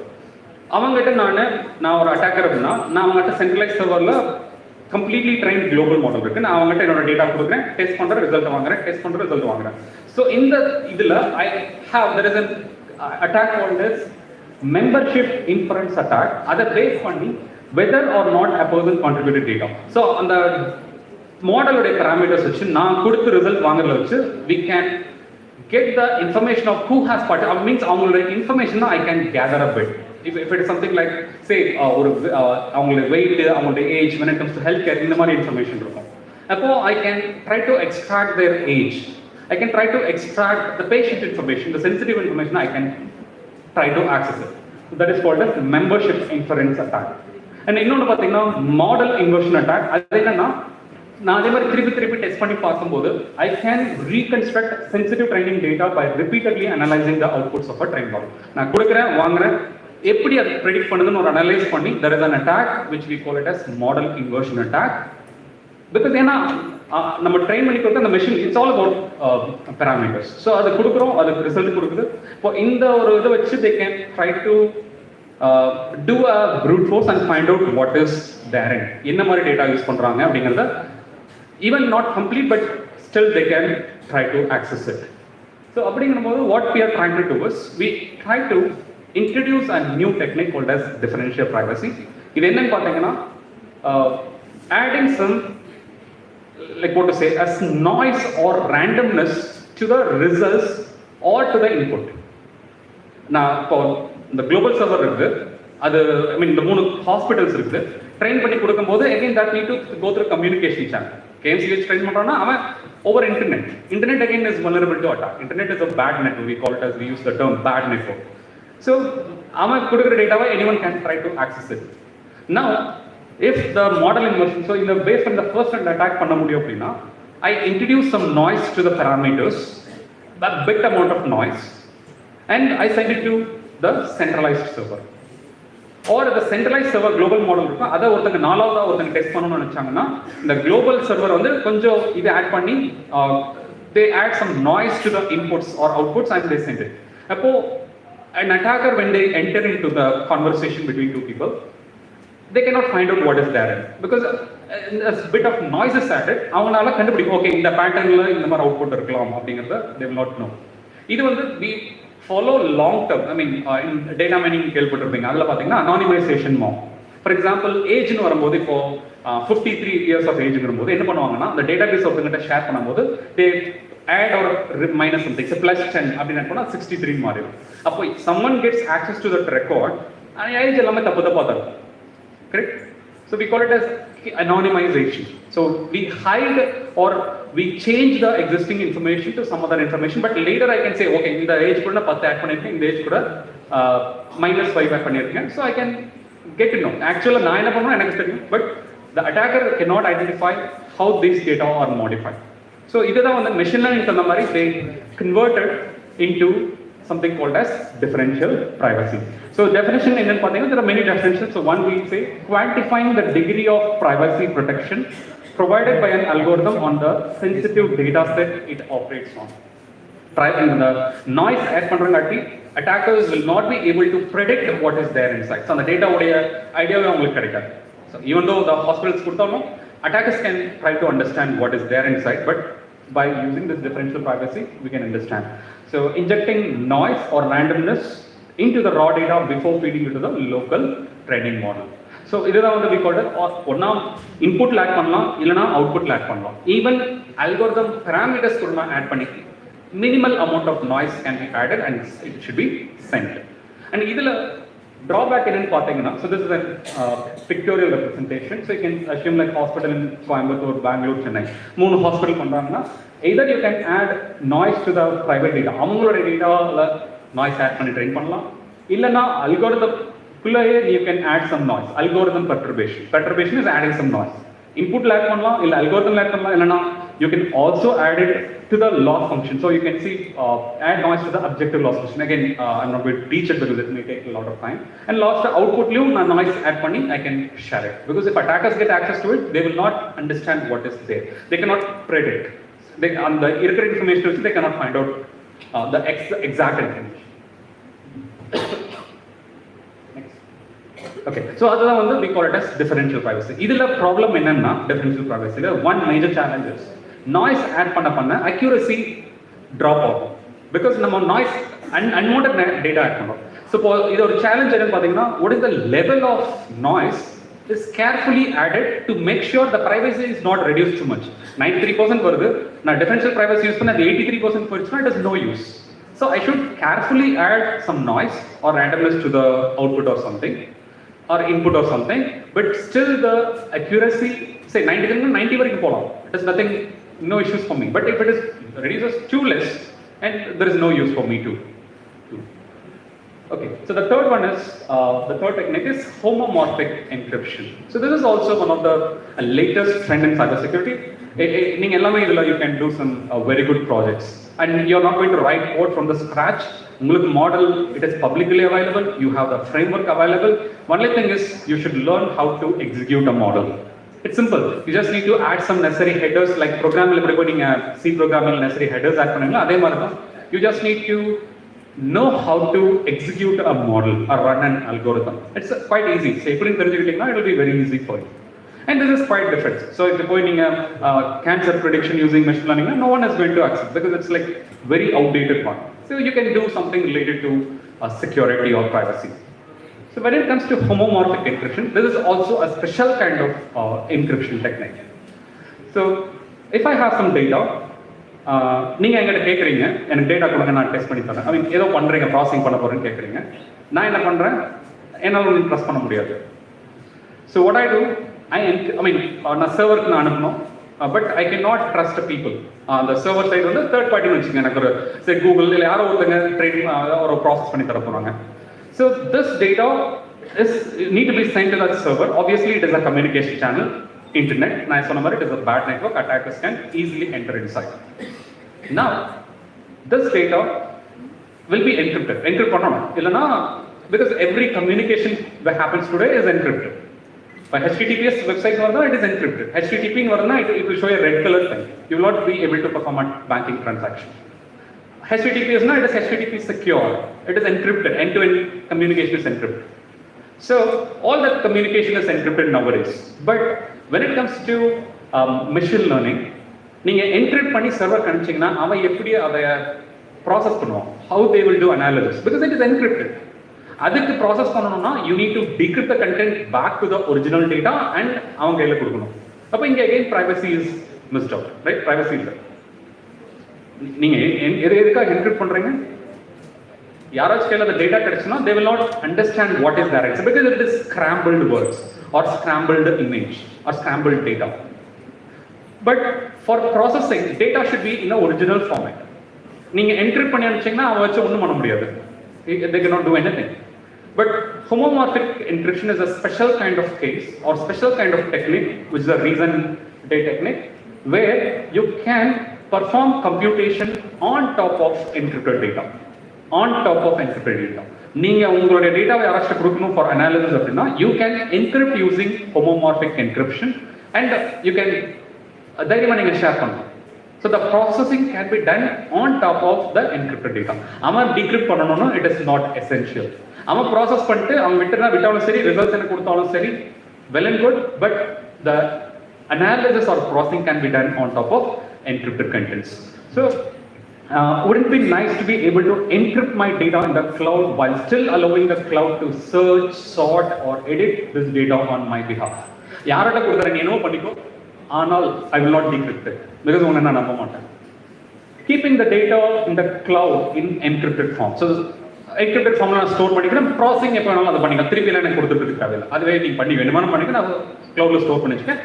அவங்ககிட்ட நான் ஒரு அட்டாக்கர் அப்படின்னா நான் அவங்ககிட்ட சென்ட்ரலைஸ் சர்வரில் கம்ப்ளீட்லி ட்ரைன் குளோபல் மாடல் இருக்கு. நான் அவங்ககிட்ட என்னோட டேட்டா கொடுக்குறேன், டெஸ்ட் பண்ணுற ரிசல்ட் வாங்குறேன், டெஸ்ட் பண்ணுற ரிசல்ட் வாங்குறேன். ஸோ இந்த இதில் there is an attack called as membership inference attack. அதை பேஸ் பண்ணி whether or not a person contributed data. So அந்த மாடலுடைய பேராமீட்டர்ஸ் வச்சு நான் கொடுத்த ரிசல்ட் வாங்குறத வச்சு we can get the information of who has participated. Means அவங்களோட information I can gather a bit. If it is something like, say, அவங்களோட weight, அவங்களோட age, when it comes to healthcare, இந்த மாதிரி information இருக்கும். அப்போ I can try to extract their age. I can try to extract the patient information, the sensitive information. I can try to access it. So that is called as membership inference attack. And இன்னொன்று பார்த்தீங்கன்னா model inversion attack. அது என்னன்னா, நான் அதே மாதிரி திருப்பி test பண்ணி பார்க்கும்போது I can reconstruct sensitive training data by repeatedly analyzing the outputs of a trained model. நான் கொடுக்குறேன், வாங்குறேன், எப்படி அது ப்ரெடிக்ட் பண்ணுதுன்னு ஒரு அனலைஸ் பண்ணி there is an attack which we call it as model inversion attack. Because ஏன்னா நம்ம ட்ரெயின் பண்ணி கொடுத்த அந்த machine it's all about parameters. So அது கொடுக்குறோம், அதுக்கு ரிசல்ட் கொடுக்குது. இப்போ இந்த ஒரு இதை வச்சு they can try to do a brute force and find out what is there in, என்ன மாதிரி டேட்டா யூஸ் பண்ணுறாங்க அப்படிங்கிறத, even not complete but still they can try to access it. So அப்படிங்கும்போது what we are trying to do is we try to introduce a new technique called as differential privacy. இது என்னன்னு பார்த்தீங்கன்னா adding some, like what to say, as noise or randomness to the results or to the input. நான் இப்போ இந்த global server இருக்கு, அது ஐ மீன் இந்த 3 hospitals இருக்கு, ட்ரெயின் பண்ணி கொடுக்கும்போது again that need to go through communication channel. KMCH train பண்றான்னா அவன் over internet again is vulnerable to attack. Internet is a bad network. We call it as, we use the term bad network. So அவன் கொடுக்குற டேட்டாவை anyone can try to access it. Now if the model inversion, so in the based on the first and attack பண்ண முடியும் அப்படின்னா I introduce some noise to the parameters, a bit amount of noise, and I send it to the centralized server. Or the centralized server global model இருக்கும், அதை ஒருத்தங்க நாலாவதா ஒருத்தங்க test பண்ணணும்னு நினைச்சாங்கன்னா இந்த global server வந்து கொஞ்சம் இதை ஆட் பண்ணி they add some noise to the inputs or outputs and they send it. அப்போ an attacker, when they enter into the conversation between two people, they cannot find out what is there because a bit of noise is added. அவங்களால கண்டுபிடிக்கும், okay இந்த பேட்டர்ன்ல இந்த மாதிரி output இருக்கலாம் அப்படிங்கறத they will not know. இது வந்து we follow long term, I mean in data mining கேள்விப்பட்டிருப்பீங்க, அதுல பாத்தீங்கன்னா anonymization more. For example, age னு வரும்போது இப்போ 53 years of age ங்கும்போது என்ன பண்ணுவாங்கன்னா அந்த டேட்டாபேஸ் ஒருத்தங்கிட்ட ஷேர் பண்ணும்போது they add or minus something, so plus 10 அப்படினா போனா 63 மாறிடும். அப்போ someone gets access to that record and age எல்லாமே தப்பு தரும். Correct? So we call it as anonymization. So we hide or we change the existing information to some other information, but later I can say, okay, in the age kuda 10 add pannirken, in the age kuda -5 add pannirken, so I can get to know. Actually na enna pannuva enakku theriyum, but the attacker cannot identify how these data are modified. So idha vandha machine learning சொன்ன மாதிரி they converted into something called as differential privacy. So definition என்னன்னு பாத்தீங்கன்னா there are many definitions. So one we say quantifying the degree of privacy protection provided by an algorithm on the sensitive data set it operates on. The noise add பண்றங்காட்டி attackers will not be able to predict what is there inside. So அந்த data உடைய ஐடியாவே அவங்களுக்கு கிடைக்காது. So even though the hospitals கொடுத்தாலும் attackers can try to understand what is there inside, but by using this differential privacy we can understand. So injecting noise or randomness into the raw data before feeding it to the local training model. So இதுதான் வந்து we call it ஒன்றா input lag பண்ணலாம் இல்லைனா output lag பண்ணலாம். Even algorithm parameters கூட add பண்ணி minimal amount of noise can be added and it should be sent. And இதில் drawback என்னன்னு பார்த்தீங்கன்னா, so this is a pictorial representation. So you can assume like hospital in Coimbatore, Bangalore, Chennai 3 hospital பண்ணுறாங்கன்னா either you can add noise to the private data, அவங்களோட டேட்டாவில் noise add பண்ணி train பண்ணலாம். இல்லைனா அல்கோரிதம்குள்ளேயே you can add some noise. Algorithm perturbation is adding some noise. Input add பண்ணலாம், இல்லை algorithm add பண்ணலாம், இல்லைனா you can also add it to the loss function. So you can see add noise to the objective loss function. Again, I'm not going to teach it because it may take a lot of time. And loss to output liu na noise add panni I can share it. Because if attackers get access to it, they will not understand what is there. They cannot predict. They on the irregular information they cannot find out the exact information. Okay, so adha vandu we call it as differential privacy. Idhula problem enna differential privacy la one major challenge is noise add பண்ண accuracy drop ஆகும். Because நம்ம noise unwanted data add பண்ணோம். So இது ஒரு challenge என்னன்னு பாத்தீங்கன்னா, what is the level of noise is carefully added to make sure the privacy is not reduced too much. 93% வருது, நான் differential privacy யூஸ் பண்ண 83% போயிடுச்சுன்னா it is no use. So I should carefully add some noise or randomness to the output or something or input or something, but still the accuracy say 90 வரைக்கும் போலாம். It is nothing, no issues for me. But if it is reduces too less, and there is no use for me to. Okay, so the third one is the third technique is homomorphic encryption. So this is also one of the latest trend in cybersecurity. நீங்க எல்லாமே இதுல you can do some very good projects, and you are not going to write code from the scratch. உங்களுக்கு model it is publicly available. You have the framework available. Only thing is you should learn how to execute a model. It's simple. You just need to add some necessary headers like program la eppadi C programming necessary headers add pannunga adhe mari da. You just need to know how to execute a model or run an algorithm. It's quite easy. So eppadi therinjukittingna it will be very easy for you. And this is quite different. So if you're going cancer prediction using machine learning, no one is going to accept because it's like very outdated one. So you can do something related to security or privacy. So when it comes to homomorphic encryption, this is also a special kind of encryption technique. So if I have some data, நீங்க என்கிட்ட கேக்குறீங்க எனக்கு data கொடுங்க நான் test பண்ணி தரேன். ஐ மீன் ஏதோ பண்றீங்க ப்ராசஸிங் பண்ண போறேன்னு கேக்குறீங்க. நான் என்ன பண்றேன், என்னால உங்களுக்கு ட்ரஸ்ட் பண்ண முடியாது. So what I do, I mean நான் சர்வருக்கு நான் அனுப்பணும், but I can not trust people. அந்த சர்வர் சைடு வந்து தேர்ட் பார்ட்டின்னு வச்சுக்கோங்க. எனக்கு ஒரு சரி கூகுள் இல்லை யாரோ ஒருத்தங்க ட்ரேடிங் ஒரு ப்ராசஸ் பண்ணி தர போறாங்க. So this data is need to be sent to that server. Obviously, it is a communication channel, internet. Nice one, it is a bad network. Attackers can easily enter inside. Now, this data will be encrypted. Encrypt பண்ணணும் இல்லைனா because every communication that happens today is encrypted. By HTTPS website varna it is encrypted. HTTP varna it will show a red color thing. You will not be able to perform a banking transaction. HTTP is not, it is HTTP secure. It is encrypted, end-to-end communication is encrypted. So all that communication is encrypted nowadays. But when it comes to machine learning, நீங்க encrypt பண்ணி server கணிச்சீங்கன்னா அவன் எப்படி அதை process பண்ணுவான், how they will do analysis because it is encrypted. அதுக்கு process பண்ணணும்னா you need to decrypt the content back to the original data and அவன் கையில கொடுக்கணும். அப்ப இங்க again privacy is missed out, right? Privacy இல்லை. நீங்க எதுக்காக என்கிரிப்ட் பண்றீங்க, யாராச்சும் கையில அந்த data கிடைச்சுன்னா they will not understand what is there because it is scrambled words or scrambled image or scrambled data. But for processing data should be in the original format. நீங்க encrypt பண்ணி அனுப்பிச்சீங்கன்னா அவன் வச்சு ஒண்ணும் பண்ண முடியாது. They cannot do anything. But homomorphic encryption is a special kind of case or special kind of technique, which is a reason day technique, where you can perform computation on top of encrypted data. On top of encrypted data. நீங்க உங்களுடைய டேட்டாவை யாராச்சும் கொடுக்கணும் for analysis அப்படின்னா you can encrypt using homomorphic encryption and you can தைரியமா நீங்க share பண்ணலாம். So the processing can be done on top of the encrypted data. அவன் decrypt பண்ணணும்னா it is not essential. அவன் process பண்ணிட்டு அவன் விட்டாலும் சரி ரிசல்ட்ஸ் எனக்கு கொடுத்தாலும் சரி well and good, but the analysis or processing can be done on top of encrypted contents. So Wouldn't it be nice to be able to encrypt my data in the cloud while still allowing the cloud to search, sort, or edit this data on my behalf? யார்கிட்ட கொடுக்குற நீ என்னவோ பண்ணிக்கோ, ஆனால் I will not decrypt it because உன்னை நான் நம்ப மாட்டேன். Keeping the data in the cloud in encrypted form. So encrypted form நான் ஸ்டோர் பண்ணிக்கிறேன், ப்ராசஸிங் எப்போ வேணாலும் அதை பண்ணிக்கலாம், திருப்பி எல்லாம் எனக்கு கொடுத்துட்டு தேவையில்லை, அதுவே நீங்கள் பண்ணி வேணுமானு பண்ணிக்க, நான் cloudல ஸ்டோர் பண்ணி வச்சுக்கேன்.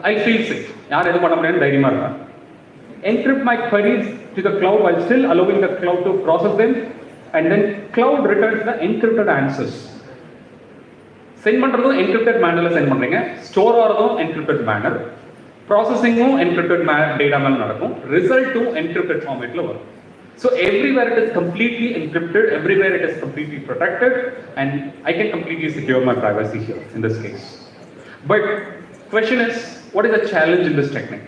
I feel safe. யார் எதுவும் பண்ண முடியாதுன்னு தைரியமா இருக்கேன். Encrypt my queries to the cloud while still allowing the cloud to process them, and then cloud returns the encrypted answers. Send பண்றதும் encrypted mannerல send பண்றீங்க, store ஆறதும் encrypted manner, processingum encrypted data மேல நடக்கும், result encrypted formatல வரும். So everywhere it is completely encrypted, everywhere it is completely protected, and I can completely secure my privacy here in this case. But question is, what is the challenge in this technique?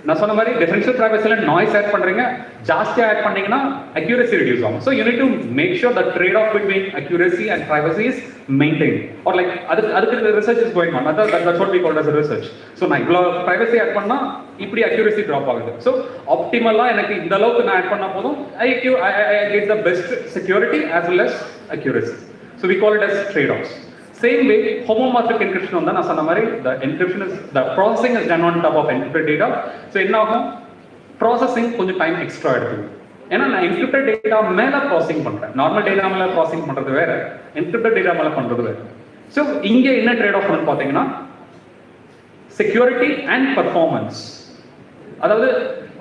நான் சொன்ன மாதிரி differential ப்ரைவசியில் noise add பண்ணுறீங்க, ஜாஸ்தியாக add பண்ணீங்கன்னா accuracy reduce ஆகும். So you need to make sure the trade off between accuracy and privacy is maintain, or like அதுக்கு research is going on, that's what we called as research. So நான் இவ்வளோ privacy add பண்ணால் இப்படி accuracy drop ஆகுது. So ஆப்டிமலாக எனக்கு இந்த அளவுக்கு நான் ஆட் பண்ணால் போதும், I get the best security as well as accuracy. So we call it as trade of. Same way, homomorphic encryption on the encryption is, the processing is done on top of encrypted data. So in now processing கொஞ்சம் time extra எடுக்கும். ஏன்னா நான் encrypted data மேல processing பண்றேன், normal data மேல processing பண்றது வேற, encrypted data மேல பண்றது வேற. So இங்க என்ன ட்ரேட் ஆஃப் பண்ணு பாத்தீங்கன்னா security and performance. அதாவது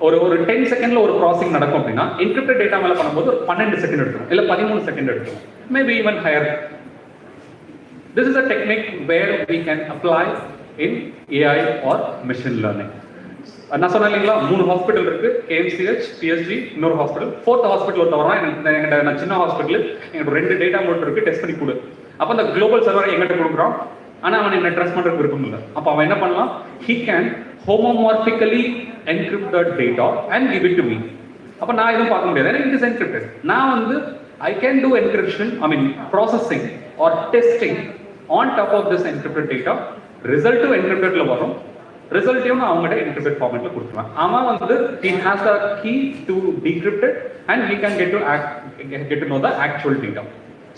ஒரு 10 செகண்ட்ல ஒரு ப்ராசஸிங் நடக்கும் அப்படின்னா encrypted data மேல பண்ணும்போது ஒரு 12 செகண்ட் எடுக்கும், இல்ல 13 செகண்ட் எடுக்கும், maybe even higher. This is a technique where we can apply in AI or machine learning. நான் சொன்னேன் இல்லைங்களா, 3 ஹாஸ்பிட்டல் இருக்கு, KMCH, PSG, இன்னொரு ஹாஸ்பிட்டல், 4th ஹாஸ்பிட்டல் ஒருத்தவரா நான் சின்ன ஹாஸ்பிட்டல், எனக்கு 2 டேட்டா மோட் இருக்கு, டெஸ்ட் பண்ணி கொடு. அப்போ அந்த குளோபல் சர்வர் எங்கிட்ட கொடுக்குறான், ஆனால் அவன் என்ன ட்ரஸ்ட் பண்ணுறதுக்கு விருப்பம் இல்லை. அப்போ அவன் என்ன பண்ணலாம், he can homomorphically encrypt the data and give it to me. அப்போ நான் எதுவும் பார்க்க முடியாது, ஏன்னா it is encrypted. நான் வந்து I can do encryption, processing or testing on top of this encrypted data, result encrypted la varum, result na avanga encrypted format la kuduthruvan. Ama vandu he has the key to decrypt it and he can get to know the actual data.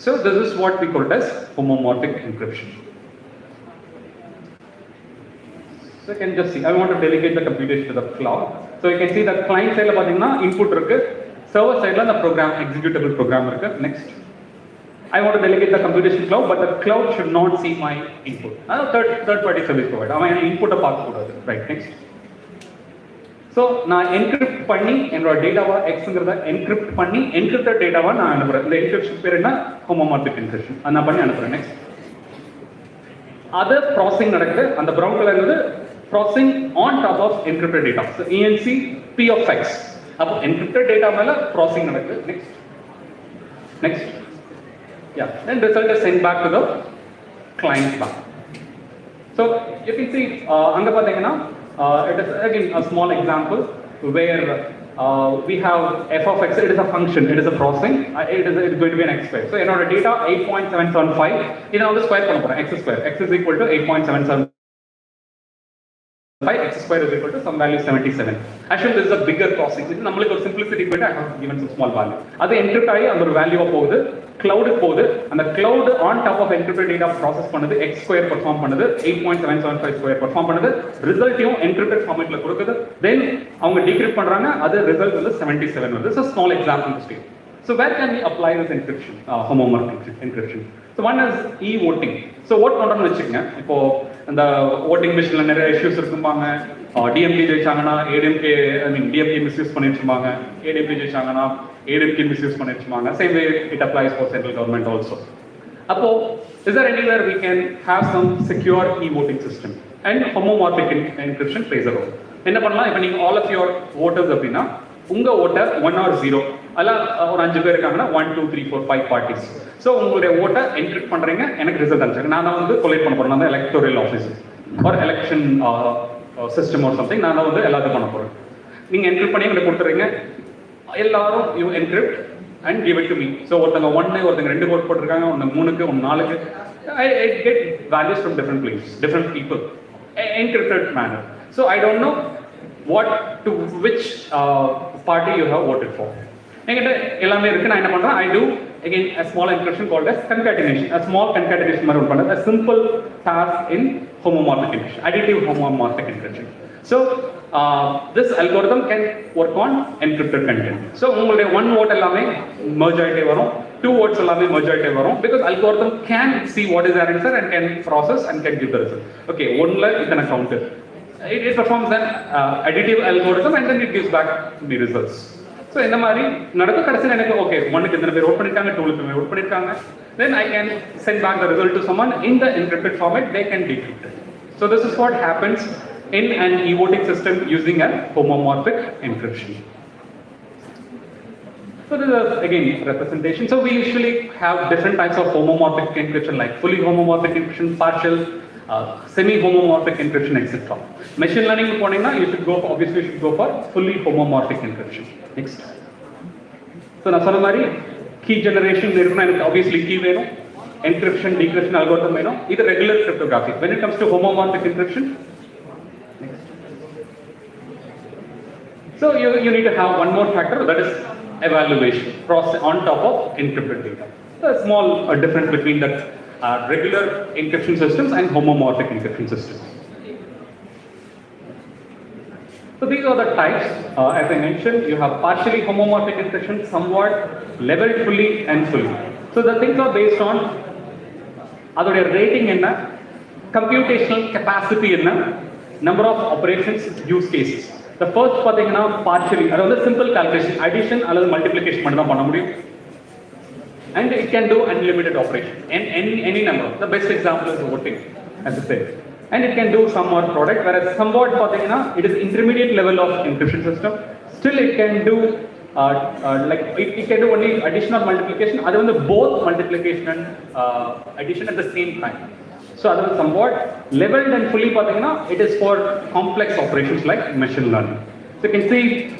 So this is what we call as homomorphic encryption. So you can just see, I want to delegate the computation to the cloud. So you can see the client side la pathina input irukku, server side la the program executable program irukku. Next, I want to delegate the computation cloud, but the cloud should not see my input. Third party service provider. அவன் input பார்க்க கூடாது. Right, next. So நான் encrypt பண்ணி என்னோட டேட்டாவை Xங்கிறத encrypt பண்ணி encrypted டேட்டாவை நான் அனுப்புறேன். இந்த encryption பேர் என்ன? Homomorphic encryption. நான் பண்ணி அனுப்புறேன். Next. Other processing நடக்குது. அந்த brown color வந்து processing on top of encrypted data. So ENC P of X. அப்போ encrypted data மேல processing நடக்குது. Next. Next. Yeah, then result is sent back to the client back. So you can see, anga pathina, it is again a small example where we have f of x. It is a function, it is a processing, it is going to be an x square. So in our data 8.775, in our square panna x square, x is equal to 8.775, x square is equal to some value 77. Actually this is a bigger processing. This is nammalukku or simplicity ku I have given some small value. Adu encrypt ஆகி அந்த ஒரு value போகுது, cloud போகுது, அந்த cloud on top of encrypted data process பண்ணுது, x square perform பண்ணுது, 8.775 square perform பண்ணுது, ரிசல்ட்டையும் encrypted formatல கொடுக்குது, then அவங்க decrypt பண்றாங்க, அது ரிசல்ட் வந்து 77 வருது. This is a small example to see. So where can we apply this encryption, homomorphic encryption? So one is e-voting. So vote பண்றோம்னு வெச்சுக்கங்க, இப்போ அந்த voting machineல நிறைய issues இருக்கும்பாங்க, DMK ஜெயிச்சாங்கன்னா ADMK, DMK misuse பண்ணிருப்பாங்க, ADMK ஜெயிச்சாங்கன்னா ADMK misuse பண்ணிருப்பாங்க. Same way it applies for central government also. அப்போ is there anywhere we can have some secure e-voting system? And homomorphic encryption plays a role. என்ன பண்ணலாம், இப்போ நீங்க all of your voters அப்படின்னா உங்க ஓட்டை 1 or 0 அல்ல ஒரு 5 பேர் இருக்காங்கன்னா 1 2 3 4 5 பார்ட்டிஸ். ஸோ உங்களுடைய ஓட்டை என்கிரிப்ட் பண்றீங்க, எனக்கு ரிசல்ட் அனுப்பிச்சிருக்கேன். நான் தான் வந்து கொலேட் பண்ண போறேன், நான் தான் எலக்டோரியல் ஆஃபீஸ் ஒரு எலெக்ஷன் சிஸ்டம் ஒரு சம்திங், நான் தான் வந்து எல்லாத்தையும் பண்ண போறேன். நீங்க என்கிரிப்ட் பண்ணி எனக்கு கொடுத்துறீங்க, எல்லாரும் you encrypt and give it to me. So ஒருத்தங்க 1, ஒருத்தங்க 2 கோட் போட்டிருக்காங்க, ஒன்று 3க்கு, ஒன்று 4க்கு. I get values from different places, different people, encrypted manner. So I don't know what to which party you have voted for. I do again a small encryption called as concatenation. A small concatenation, a simple task in homomorphic encryption, additive homomorphic encryption. So this algorithm can work on encrypted content. So one vote merge two votes merge because algorithm can see what is the answer and can process and can give the result. Okay, one is an counter. It performs an additive algorithm and then it gives back the results. So in the Mari, okay, one is then I can send back the result to someone in the encrypted format, they can decrypt it. So this is what happens in an e-voting system using a homomorphic encryption. So this is again representation. So we usually have different types of homomorphic encryption like fully homomorphic encryption, partial, semi-homomorphic encryption, etc. Machine learning, you should go for, obviously you should go for fully homomorphic encryption. Next. So now key generation, obviously key encryption, decryption algorithm, either regular cryptography. When it comes to homomorphic encryption, next. So you need to have one more factor, that is evaluation process on top of encrypted data. So a small difference between the regular encryption systems and homomorphic encryption systems. So these are the types. As I mentioned, you have partially homomorphic encryption, somewhat leveled fully and fully. So the things are based on other rating in computational capacity in number of operations use cases. The first partially, another simple calculation, addition or multiplication, and it can do unlimited operation and any number. The best example is voting, as I said. And it can do some more product, whereas somewhat it is intermediate level of encryption system. Still it can do it can do only addition or multiplication, other than both multiplication and addition at the same time. So other than somewhat leveled and fully it is for complex operations like machine learning. So you can see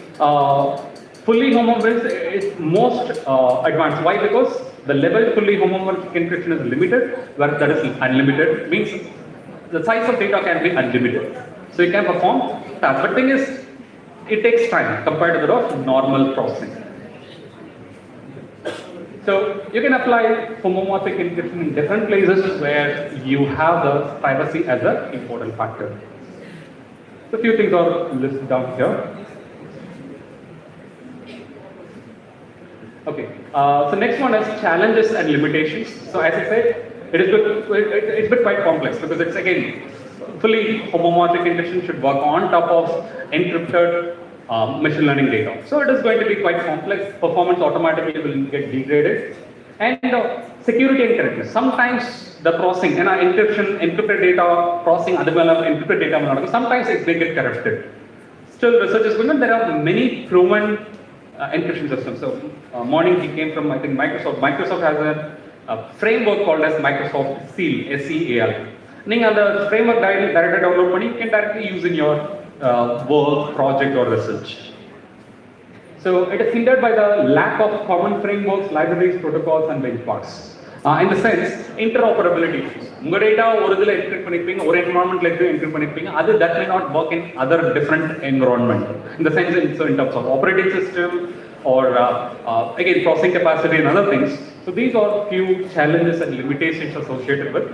fully homomorphic is most advanced. Why? Because the leveled fully homomorphic encryption is limited, whereas that is unlimited. Means the size of data can be unlimited. So you can perform tasks. But thing is, it takes time compared to that of normal processing. So you can apply homomorphic encryption in different places where you have the privacy as an important factor. So a few things are listed down here. Okay, so next one is challenges and limitations. So as I said, it's a bit quite complex because it's again fully homomorphic encryption should work on top of encrypted machine learning data. So it is going to be quite complex. Performance automatically will get degraded. And security and correctness. Sometimes the processing, encrypted data processing, encrypted data, sometimes they get corrupted. Still, research is going on. There are many proven encryption systems. So morning he came from, I think, Microsoft. Microsoft has a framework called as Microsoft Seal, SEAL. The framework directly download you can directly use in your work, project or research. So it is hindered by the lack of common frameworks, libraries, protocols and benchmarks. In the sense, interoperability issues. Your data or environment encrypt that may not work in other different environment. In the sense, in terms of operating system or again processing capacity and other things. So these are few challenges and limitations associated with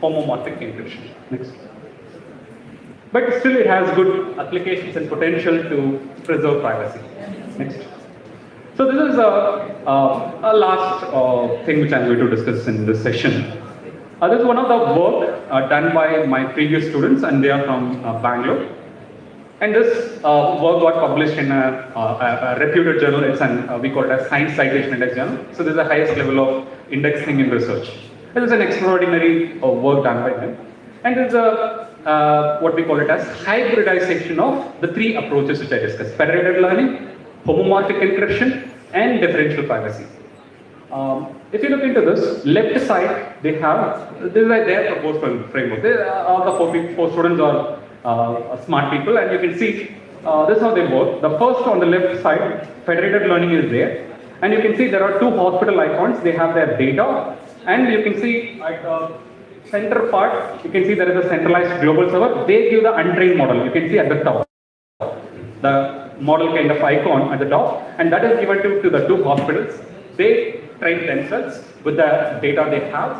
homomorphic encryption. Next. But still it has good applications and potential to preserve privacy. Next. So this is a last thing which I'm going to discuss in this session. This is one of the work done by my previous students and they are from Bangalore. And this work got published in a reputed journal. It's we call it as Science Citation Index journal. So this is the highest level of indexing in research. It is an extraordinary work done by them. And it's a what we call it as hybridization of the three approaches which I discussed: federated learning, homomorphic encryption, and differential privacy. If you look into this, left side they have this is their proposed framework. All the four students are smart people, and you can see this is how they work. The first on the left side, federated learning is there, and you can see there are two hospital icons. They have their data, and you can see at the center part, you can see there is a centralized global server. They give the untrained model. You can see at the top. the model kind of icon at the top, and that is given to the two hospitals. They train themselves with the data they have,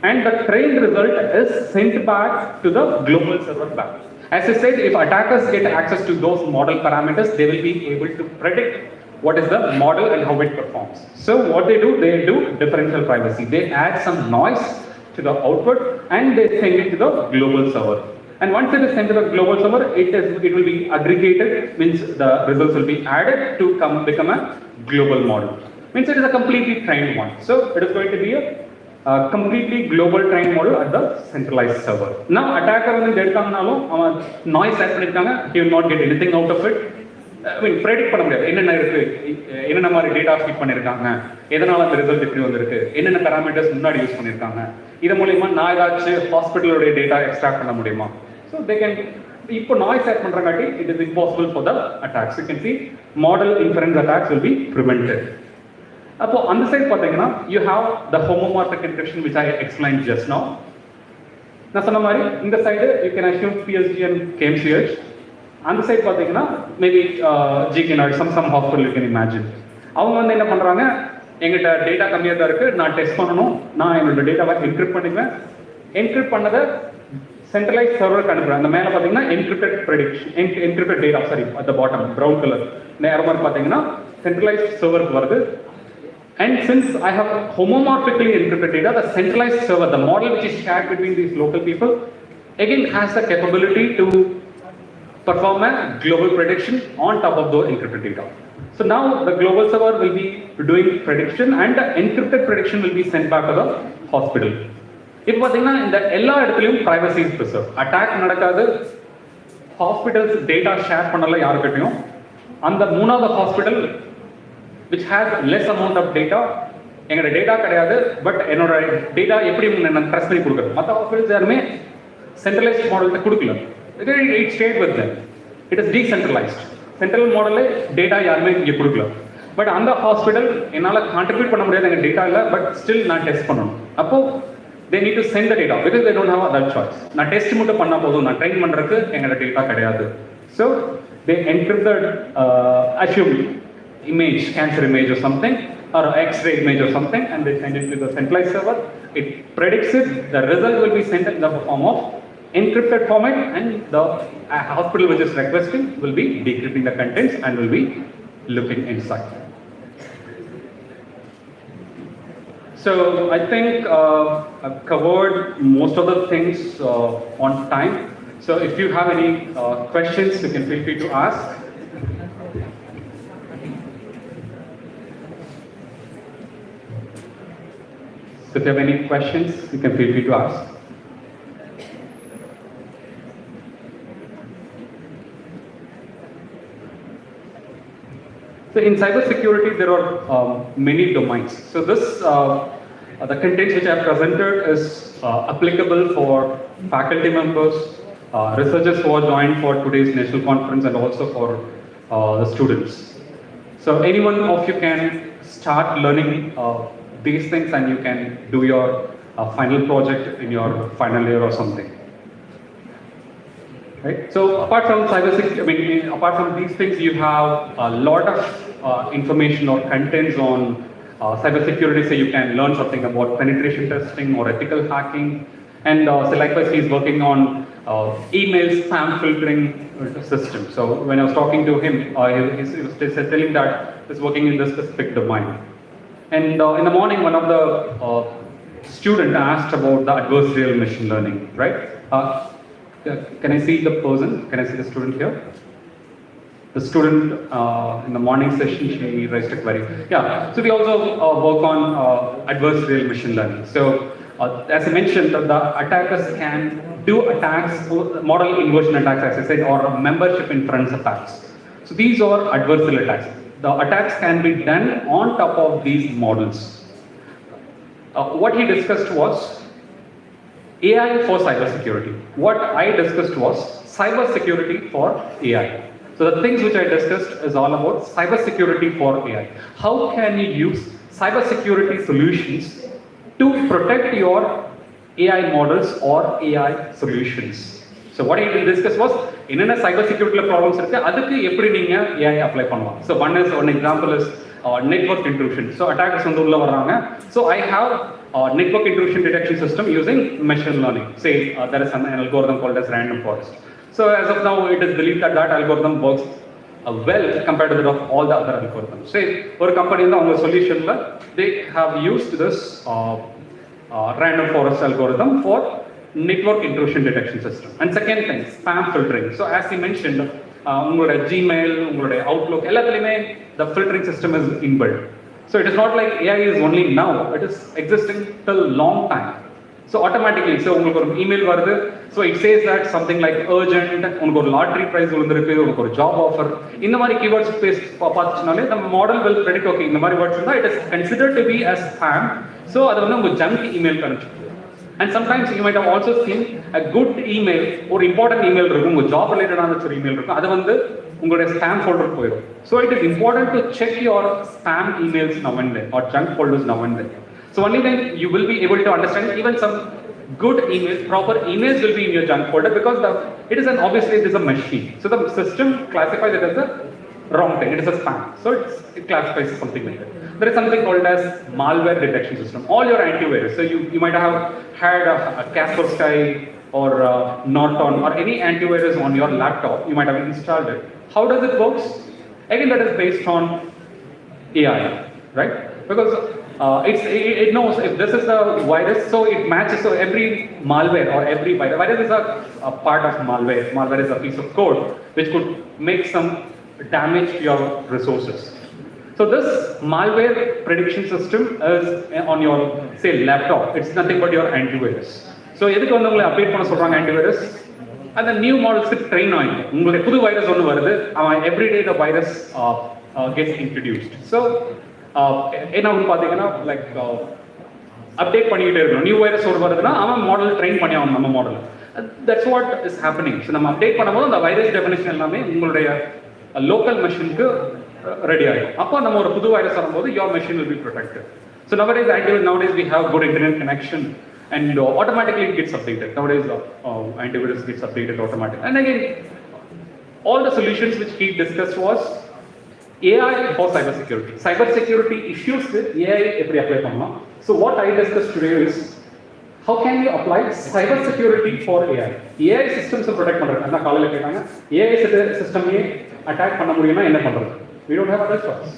and the trained result is sent back to the global server back. As I said, if attackers get access to those model parameters, they will be able to predict what is the model and how it performs. So what they do differential privacy. They add some noise to the output and they send it to the global server. And once it is sent to the global server, it will be aggregated, means the results will be added to become a global model. Means it is a completely trained one. So it is going to be a completely global trained model at the centralized server. Now attacker noise add he will not get anything out of it. I mean, predict பண்ண முடியாது என்னென்ன மாதிரி data feed பண்ணியிருக்காங்க, எதனால அந்த result இப்படி வந்திருக்கு, என்னென்ன பேராமீட்டர்ஸ் முன்னாடி யூஸ் பண்ணியிருக்காங்க, இது மூலியமா நான் ஏதாச்சும் ஹாஸ்பிட்டலோட டேட்டா எக்ஸ்ட்ராக்ட் பண்ண முடியுமா? ஸோ தே கேன் இப்போ நாய்ஸ் ஆட் பண்றங்காட்டி it is impossible for the attacks. You can see model inference attacks will be prevented. அப்போ அந்த சைட் பார்த்தீங்கன்னா you have the homomorphic encryption which I explain just now. நான் சொன்ன மாதிரி இந்த side you can assume PSG and KMCH. அந்த side பார்த்தீங்கன்னா maybe GK not some hospital you can imagine. அவங்க வந்து என்ன பண்ணுறாங்க, எங்கிட்ட டேட்டா கம்மியாக தான் இருக்குது, நான் டெஸ்ட் பண்ணணும், நான் என்னோட டேட்டாவை என்கிரிப்ட் பண்ணிக்குவேன். என்கிரிப்ட் பண்ணதை சென்ட்ரலைஸ் சர்வருக்கு அனுப்புகிறேன். அந்த மேலே பார்த்தீங்கன்னா encrypted prediction encrypted data, sorry at the bottom brown colour நேரம் மாதிரி பார்த்தீங்கன்னா சென்ட்ரலைஸ் சர்வருக்கு வருது. And since I have homomorphically encrypted data, the centralized server, the model which is shared between these local people, again has the capability to perform a global prediction on top of the encrypted data. So now the global server will be doing prediction and the encrypted prediction will be sent back to the hospital. இப்போ பார்த்தீங்கன்னா இந்த எல்லா இடத்துலையும் privacy is preserved. Attack நடக்காது, hospitals data share பண்ணல யாருக்கிட்டையும். அந்த மூணாவது hospital which has less amount of data, எங்களோட டேட்டா கிடையாது, பட் என்னோட டேட்டா எப்படி நான் ட்ரஸ்ட் பண்ணி கொடுக்குறது. மற்ற ஹாஸ்பிட்டல்ஸ் யாருமே சென்ட்ரலைஸ்ட் மாடல்கிட்ட கொடுக்கல. It stayed with them. It is decentralized. Central மாடலே டேட்டா யாருமே இங்கே கொடுக்கல. பட் அந்த ஹாஸ்பிட்டல் என்னால் கான்ட்ரிபியூட் பண்ண முடியாது எங்கள் டேட்டா இல்லை, பட் ஸ்டில் நான் டெஸ்ட் பண்ணணும். அப்போ they need to send the data because they don't have other choice. நான் டெஸ்ட் மட்டும் பண்ணா போதும், நான் ட்ரெயின் பண்ணுறதுக்கு எங்களோட டேட்டா கிடையாது. So they encrypt the assume image, cancer image or something, or X-ray image or something, and they send it to the centralized server. It predicts it. The result will be sent in the form of encrypted format, and the hospital which is requesting will be decrypting the contents and will be looking inside. So I think I've covered most of the things on time. So if you have any questions, you can feel free to ask. So if you have any questions, you can feel free to ask. So in cybersecurity, there are many domains. So this, the contents which I have presented is applicable for faculty members, researchers who are joined for today's national conference, and also for the students. So anyone of you can start learning these things, and you can do your final project in your final year or something. Right? So apart from cybersecurity, apart from these things, you have a lot of information or contents on cybersecurity. So you can learn something about penetration testing or ethical hacking. And so likewise, he's working on email spam filtering system. So when I was talking to him, he was telling that he's working in this specific domain. And in the morning, one of the student asked about the adversarial machine learning, right? Can I see the person? Can I see the student here? The student in the morning session, she raised a query. Yeah, so we also work on adversarial machine learning. So as I mentioned, the attackers can do attacks, model inversion attacks, as I said, or membership inference attacks. So these are adversarial attacks. The attacks can be done on top of these models. What he discussed was AI for cybersecurity. What I discussed was cybersecurity for AI. So the things which I discussed is all about cybersecurity for AI. How can you use cybersecurity solutions to protect your AI models or AI solutions? So what I will discuss was என்னென்ன cyber security problems இருக்கு அதுக்கு எப்படி நீங்க AI apply பண்ணலாம். So one example is network intrusion. So attackers வந்து உள்ள வர்றாங்க. So I have network intrusion detection system using machine learning. Say there is an algorithm called as random forest. So as of now it is believed that algorithm works well compared to that of all the other algorithms. Say ஒரு company வந்து அவங்க solutionல they have used this random forest algorithm for network intrusion detection system. And second thing, spam filtering. So as you mentioned, உங்களோட Gmail, உங்களோட Outlook, எல்லாத்துலயுமே the filtering system is inbuilt. So it is not like AI is only now, it is existing till long time. So automatically, so உங்களுக்கு ஒரு email வருது, so it says that something like urgent, உங்களுக்கு ஒரு lottery prize விழுந்திருக்கு, உங்களுக்கு ஒரு job offer, இந்த மாதிரி keywords பார்த்துச்சுனாலே the model will predict, okay, இந்த மாதிரி words இருந்தா it is considered to be as spam. So அது வந்து உங்க junk email கணிச்சு. And sometimes you might have also seen a good email or important email இருக்கும் உங்க job related ஆன ஒரு email இருக்கும் அது வந்து உங்களுடைய spam folder போயிடும். So it is important to check your spam emails now and then or junk folders now and then. So only then you will be able to understand even some good emails, proper emails will be in your junk folder because it is obviously it is a machine. So the system classifies it as a wrong thing, it is a spam. So it classifies something like that. There is something called as malware detection system. All your antivirus. So you might have had a Kaspersky or Norton or any antivirus on your laptop. You might have installed it. How does it work? Again, that is based on AI, right? Because it knows if this is the virus, so it matches. So every malware or every virus is a part of malware. Malware is a piece of code which could make some damage to your resources. So this malware prediction system is on your say laptop. It's nothing but your antivirus. So எதுக்கு வந்து உங்களை update பண்ண சொல்றாங்க antivirus? அந்த new மாடல்ஸ்க்கு train ஆகும். உங்களுடைய புது virus ஒன்று வருது, அவன் everyday the virus gets introduced. So என்ன ஒன்று பார்த்தீங்கன்னா லைக் அப்டேட் பண்ணிக்கிட்டே இருக்கணும். நியூ வைரஸ் ஒரு வருதுன்னா அவன் மாடல் ட்ரெயின் பண்ணி ஆகணும் நம்ம model. That's what is happening. So நம்ம அப்டேட் பண்ணும்போது அந்த வைரஸ் டெஃபினிஷன் எல்லாமே உங்களுடைய லோக்கல் மெஷினுக்கு ரெடி ஆகும். அப்போ நம்ம ஒரு புது வைரஸ் வரும்போது your machine will be protected. So nowadays we have good internet connection and automatically it gets updated. Nowadays antivirus gets updated automatically. And again, all the solutions which he discussed was AI for cyber security. Cyber security issues with AI எப்படி apply பண்ணலாம். So what I discussed today is how can you apply cyber security for AI? AI systems protect பண்றது. அந்த காலையில கேட்டாங்க AI system-ஐ attack பண்ண முடியும்னா என்ன பண்றது? We don't have other choice.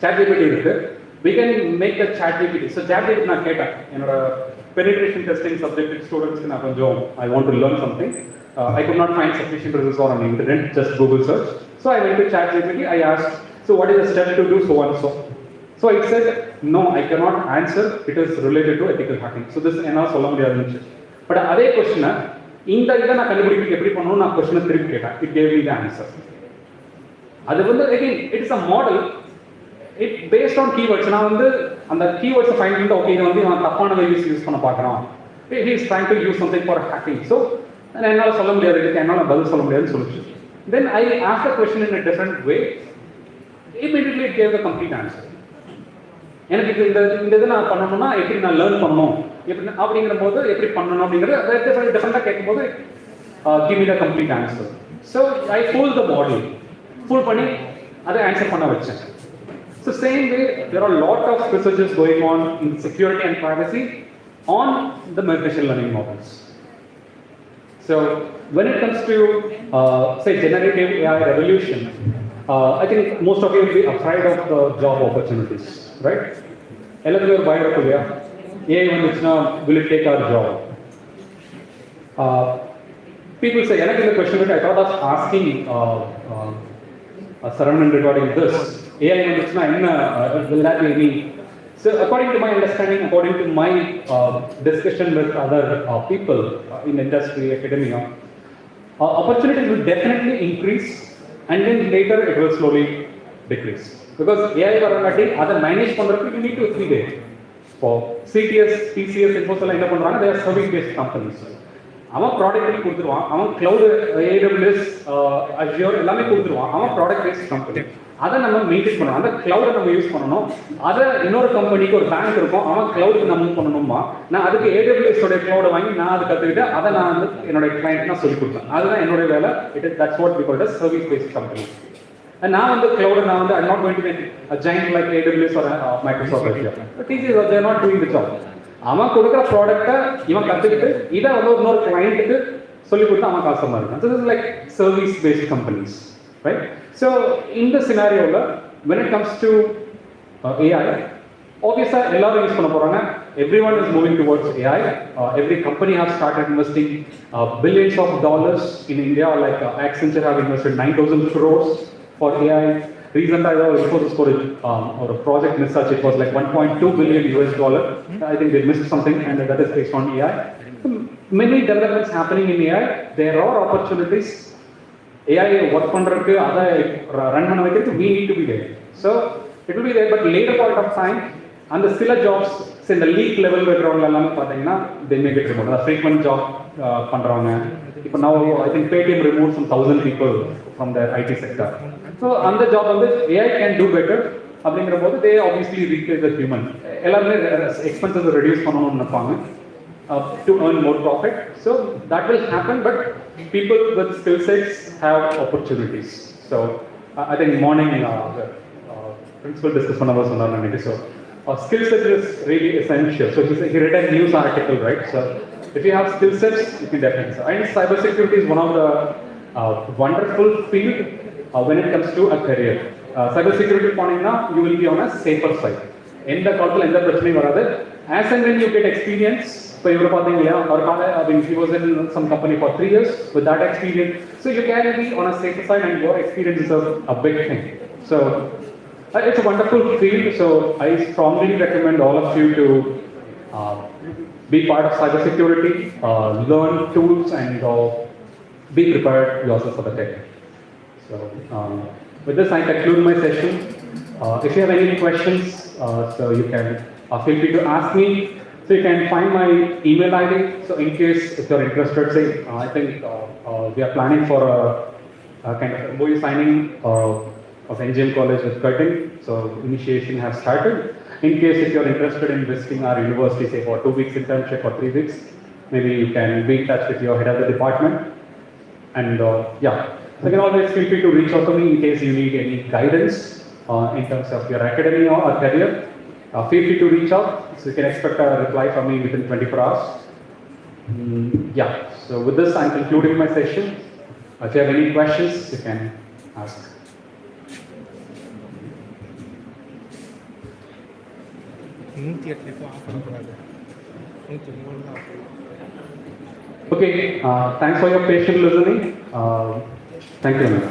ChatGPT இருக்கு. We can make a ChatGPT. So ChatGPT நான் கேட்டேன் என்னோட penetration testing subject students நான் கொஞ்சம் I want to learn something. I could not find sufficient results on the internet, just Google search. So I went to ChatGPT. I asked, so what is the step to do so and so? So it said, no, I cannot answer. It is related to ethical hacking. So this என்ன சொல்ல முடியாதுன்னு. But அதே கொஸ்டினை இந்த இதை நான் கண்டுபிடிக்க எப்படி பண்ணணும் நான் கொஸ்டினை திருப்பி கேட்டேன். It gave me the answer. அது வந்து again it is a model. It based on keywords. நான் வந்து அந்த keywords ஃபைண்ட் பண்ணிட்டு ஓகே இது வந்து நான் தப்பான யூஸ் பண்ண பார்க்கறான். He is trying to use something for hacking. So என்னால சொல்ல முடியாது இதுக்கு என்னால பதில் சொல்ல முடியாதுன்னு சொல்லுச்சு. Then I asked the question in a different way. Immediately it gave the complete answer. எனக்கு இந்த இது நான் பண்ணணும்னா எப்படி நான் லேர்ன் பண்ணணும் எப்படி அப்படிங்கிற போது எப்படி பண்ணணும் அப்படிங்கிறது டிஃபரெண்டாக கேட்கும்போது give me the complete answer. So I fooled the model. Fool பண்ணி அதை ஆன்சர் பண்ண வச்சேன். So same way there are a lot of researches going on in security and privacy on the machine learning models. So when it comes to say generative AI revolution, I think most of you will be afraid of the job opportunities, right? எல்லாத்துக்கும் ஒரு பயம் இருக்கு இல்லையா? AI வந்துச்சுன்னா will it take our job? People say எனக்கு இந்த question I thought of asking Saravanan regarding this. AI வந்துச்சுன்னா என்ன will that be any? So according to my understanding, according to my discussion with other people in industry, academia, opportunities will definitely increase and then later it will slowly decrease. Because AI varangati அதை manage பண்றதுக்கு you need to be there. For CTS, TCS, Infosys என்ன பண்றாங்க? They are service based companies. அவன் product கொடுத்துருவான், அவன் cloud, AWS, Azure எல்லாமே கொடுத்துருவான், அவன் ப்ராடக்ட் பேஸ்ட் கம்பெனி. அதை நம்ம மெயின்டைன் பண்ணணும். அந்த கிளவுடை நம்ம யூஸ் பண்ணணும். அதை இன்னொரு கம்பெனிக்கு ஒரு பேங்க் இருக்கும், அவன் கிளவுடுக்கு நம்ம பண்ணணுமா, நான் அதுக்கு AWS உடைய கிளவுடை வாங்கி நான் அதை கற்றுக்கிட்டு அதை நான் வந்து என்னோட கிளைண்ட் நான் சொல்லிக் கொடுத்தேன். அதுதான் என்னோட வேலை. That's what we call as service based company. நான் வந்து கிளவுட் நான் வந்து I'm not going to be a giant like AWS or Microsoft Azure. But TCS they are not doing the job. அவன் கொடுக்குற ப்ராடக்ட்டை இவன் கற்றுக்கிட்டு இதை வந்து இன்னொரு கிளைண்ட்டுக்கு சொல்லிக் கொடுத்து அவன் காசு சம்பாதிக்கிறான். So this is like service based companies, right? So in the scenario when it comes to AI, obviously எல்லாரும் யூஸ் பண்ண போறாங்க. Everyone is moving towards AI. Every company has started investing billions of dollars in India. Like Accenture have invested 9,000 crores for AI. Recently, I was supposed to score or a project research. It was like 1.2 billion US dollar. I think they missed something, and that is based on AI. Many developments happening in AI. There are opportunities. AI work பண்றதுக்கு அதை run பண்ண வைக்கிறதுக்கு we need to be there. So it will be there, but later part of time, அந்த சில jobs இந்த league level இருக்கிறவங்க எல்லாமே பார்த்தீங்கன்னா they may get removed. அந்த frequent job பண்றவங்க இப்போ now I think Paytm removed some 1,000 people from their IT sector. So அந்த job வந்து AI can do better அப்படிங்கிற போது they obviously replace the human. எல்லாருமே expenses reduce பண்ணணும்னு நினைப்பாங்க to earn more profit. So that will happen, but people with skill sets have opportunities. So I think morning the principal discussed பண்ண was சொன்னார் நினைக்கிறேன். So skill set is really essential. So he read a news article, right? So if you have skill sets, you can definitely. And cybersecurity is one of the wonderful field when it comes to a career. Cybersecurity போனீங்கன்னா you will be on a safer side. எந்த காலத்துல எந்த பிரச்சனையும் வராது. As and when you get experience, so இவரை பார்த்தீங்க இல்லையா, அவர் I mean he was in some company for 3 years with that experience. So you can be on a safer side, and your experience is a big thing. So it's a wonderful field. So I strongly recommend all of you to be part of cybersecurity, learn tools, and be prepared yourself for the tech. So with this, I conclude my session. If you have any questions, so you can feel free to ask me. So you can find my email ID. So in case if you're interested, say I think we are planning for a kind of MOU signing of NGM College with Curtin. So initiation has started. In case if you're interested in visiting our university, say for 2 weeks internship or 3 weeks, maybe you can be in touch with your head of the department. And yeah, so you can always feel free to reach out to me in case you need any guidance in terms of your academy or career. Feel free to reach out. So you can expect a reply from me within 24 hours. Yeah, so with this I'm concluding my session. If you have any questions, you can ask. Okay, thanks for your patient listening. Thank you, ma'am.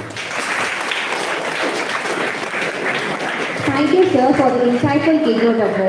Thank you, sir, for the insightful keynote address.